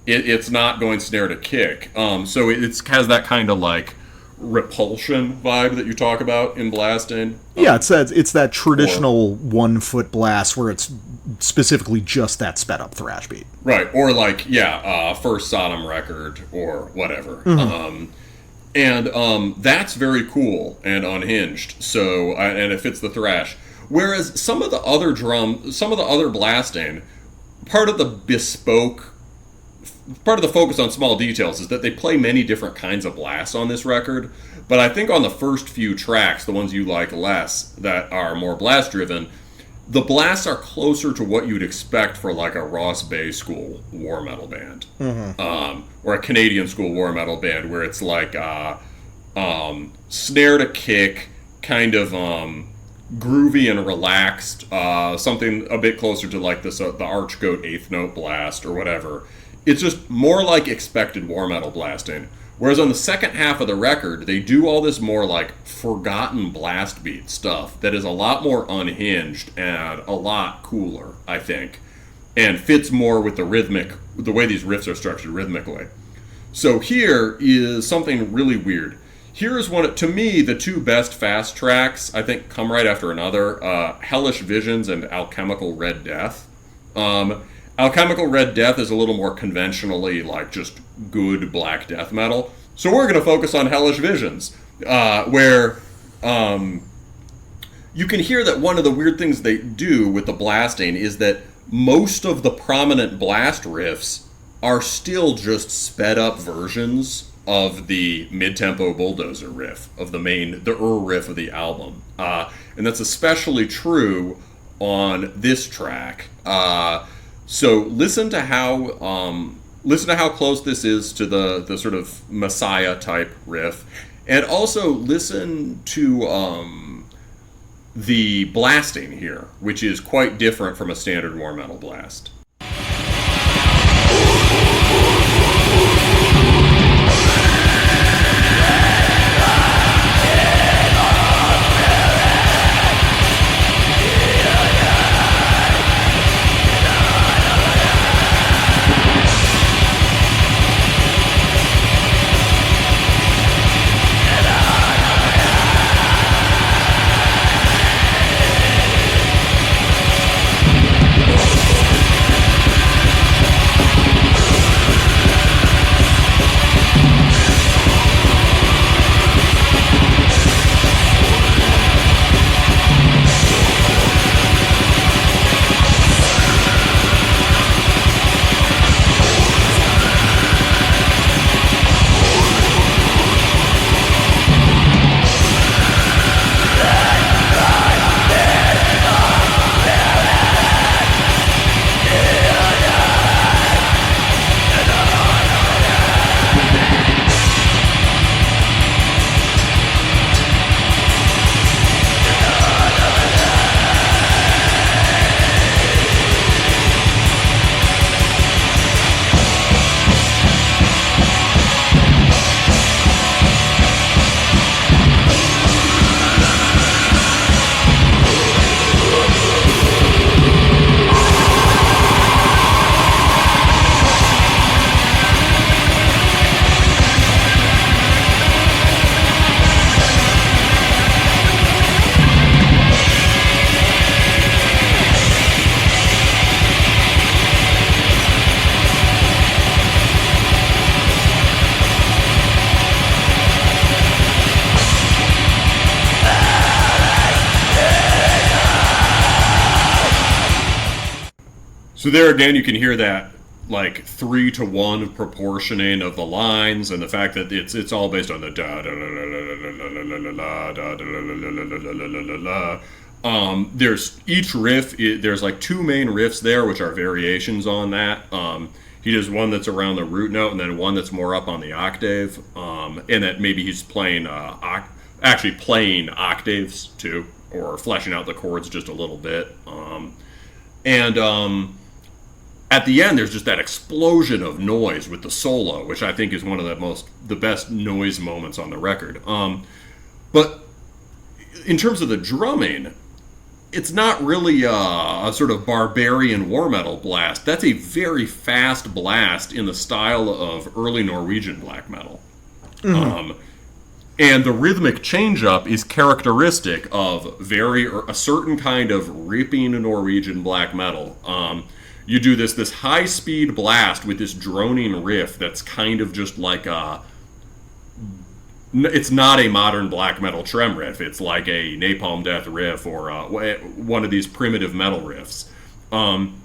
Speaker 2: It's not going snare to kick. So it has that kind of, like, repulsion vibe that you talk about in blasting.
Speaker 1: Yeah, it's that traditional 1 foot blast where it's specifically just that sped up thrash beat.
Speaker 2: Right, or like, first Sodom record or whatever.
Speaker 1: Mm-hmm.
Speaker 2: And that's very cool and unhinged. So and it fits the thrash. Whereas some of the other blasting, part of the focus on small details is that they play many different kinds of blasts on this record. But I think on the first few tracks, the ones you like less, that are more blast driven, the blasts are closer to what you'd expect for like a Ross Bay school war metal band, or a Canadian school war metal band, where it's like snare to kick, kind of groovy and relaxed, something a bit closer to like the Archgoat eighth note blast or whatever. It's just more like expected war metal blasting. Whereas on the second half of the record, they do all this more like forgotten blast beat stuff that is a lot more unhinged and a lot cooler, I think, and fits more with the way these riffs are structured rhythmically. So here is something really weird. Here is to me, the two best fast tracks, I think, come right after another, Hellish Visions and Alchemical Red Death. Alchemical Red Death is a little more conventionally, like, just good black death metal. So we're going to focus on Hellish Visions, where you can hear that one of the weird things they do with the blasting is that most of the prominent blast riffs are still just sped-up versions of the mid-tempo bulldozer riff, of the riff of the album. And that's especially true on this track. So listen to how close this is to the sort of Messiah type riff, and also listen to the blasting here, which is quite different from a standard war metal blast. So there again, you can hear that like 3-to-1 proportioning of the lines, and the fact that it's all based on the da da da da da da. There's each riff. There's like 2 main riffs there, which are variations on that. He does one that's around the root note, and then one that's more up on the octave, and that maybe he's playing actually playing octaves too, or fleshing out the chords just a little bit. At the end, there's just that explosion of noise with the solo, which I think is one of the best noise moments on the record. But in terms of the drumming, it's not really a sort of barbarian war metal blast. That's a very fast blast in the style of early Norwegian black metal. Mm-hmm. And the rhythmic change-up is characteristic of a certain kind of ripping Norwegian black metal. You do this high-speed blast with this droning riff that's kind of just like it's not a modern black metal trem riff. It's like a Napalm Death riff or one of these primitive metal riffs. And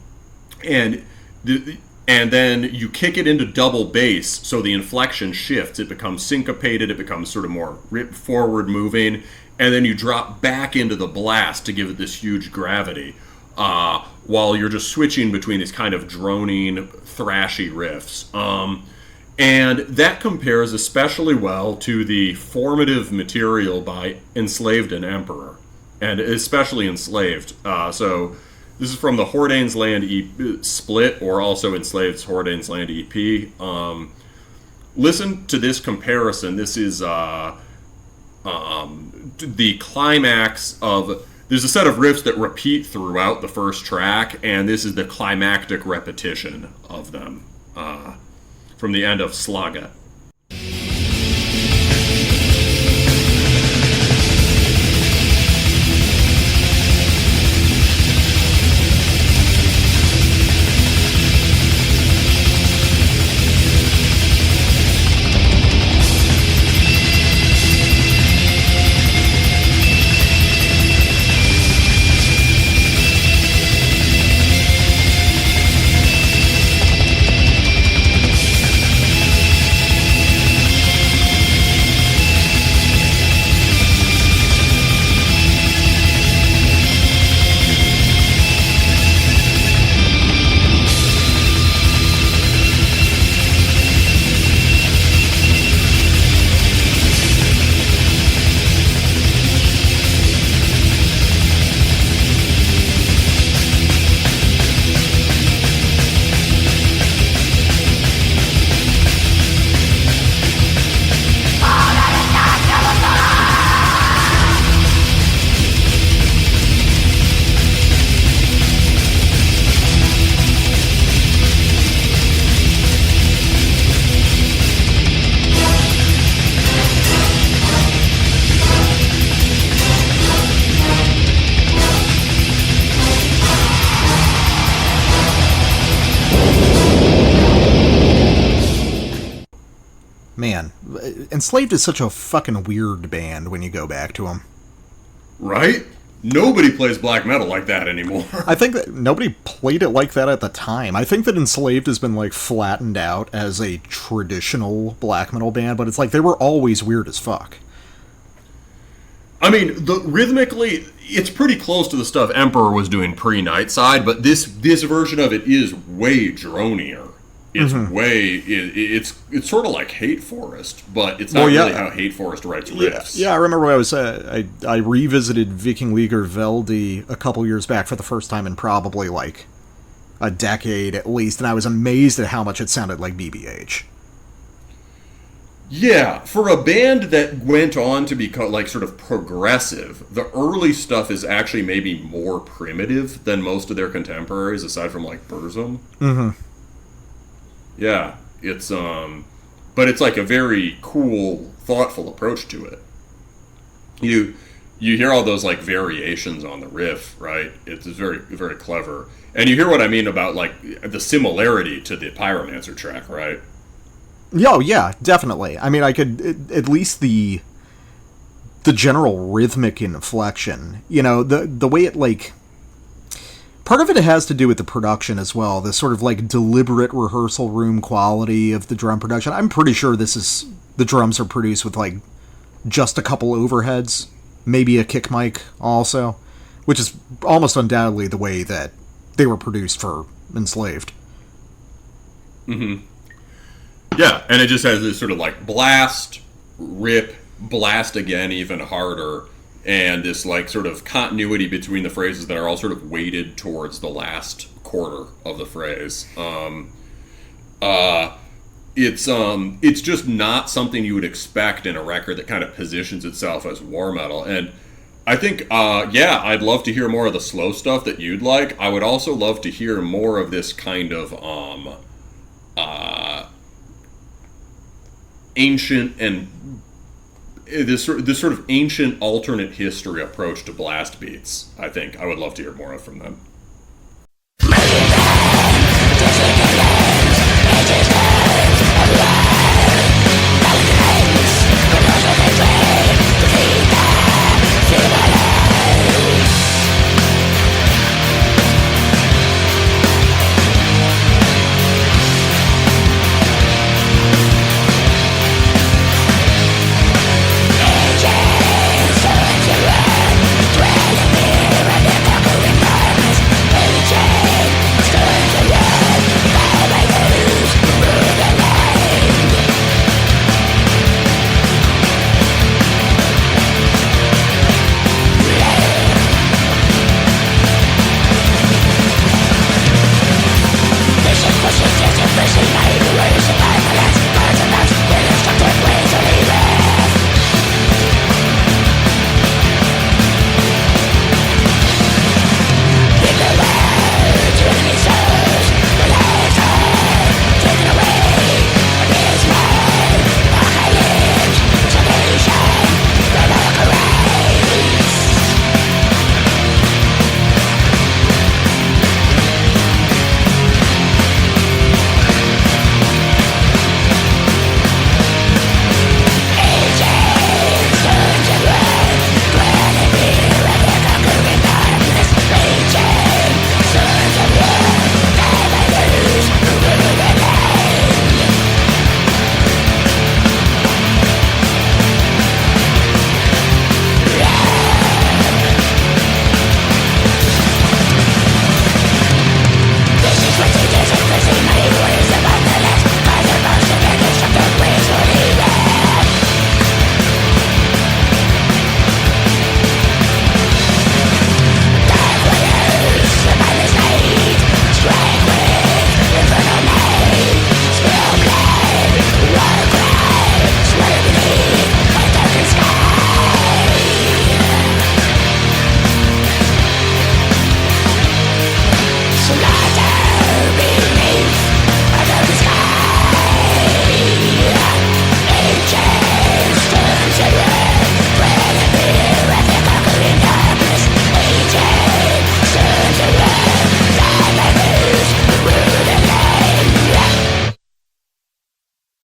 Speaker 2: then you kick it into double bass, so the inflection shifts. It becomes syncopated. It becomes sort of more forward moving. And then you drop back into the blast to give it this huge gravity. While you're just switching between these kind of droning, thrashy riffs. And that compares especially well to the formative material by Enslaved and Emperor, and especially Enslaved. So this is from the Hordanes Land split, or also Enslaved's Hordanes Land EP. Listen to this comparison. This is the climax of... There's a set of riffs that repeat throughout the first track, and this is the climactic repetition of them from the end of Slaget.
Speaker 1: Man, Enslaved is such a fucking weird band when you go back to them.
Speaker 2: Right? Nobody plays black metal like that anymore.
Speaker 1: I think that nobody played it like that at the time. I think that Enslaved has been, like, flattened out as a traditional black metal band, but it's like they were always weird as fuck.
Speaker 2: I mean, rhythmically, it's pretty close to the stuff Emperor was doing pre-Nightside, but this version of it is way dronier. It's it's sort of like Hate Forest, but it's not really how Hate Forest writes riffs.
Speaker 1: Yeah, I remember when I revisited Viking Liger Veldi a couple years back for the first time in probably like a decade at least, and I was amazed at how much it sounded like BBH.
Speaker 2: Yeah, for a band that went on to become like sort of progressive, the early stuff is actually maybe more primitive than most of their contemporaries, aside from like Burzum.
Speaker 1: Mm-hmm.
Speaker 2: Yeah, it's but it's like a very cool, thoughtful approach to it. You hear all those like variations on the riff, right? It's very, very clever, and you hear what I mean about like the similarity to the Pyromancer track, right?
Speaker 1: Oh yeah, definitely. I mean, I could at least the general rhythmic inflection. You know, the way it like. Part of it has to do with the production as well, the sort of like deliberate rehearsal room quality of the drum production. I'm pretty sure the drums are produced with like just a couple overheads, maybe a kick mic also, which is almost undoubtedly the way that they were produced for Enslaved.
Speaker 2: Mm-hmm. Yeah, and it just has this sort of like blast, rip, blast again even harder, and this like sort of continuity between the phrases that are all sort of weighted towards the last quarter of the phrase. It's just not something you would expect in a record that kind of positions itself as war metal. And I think, I'd love to hear more of the slow stuff that you'd like. I would also love to hear more of this kind of ancient and this sort of ancient alternate history approach to blast beats. I think I would love to hear more from them.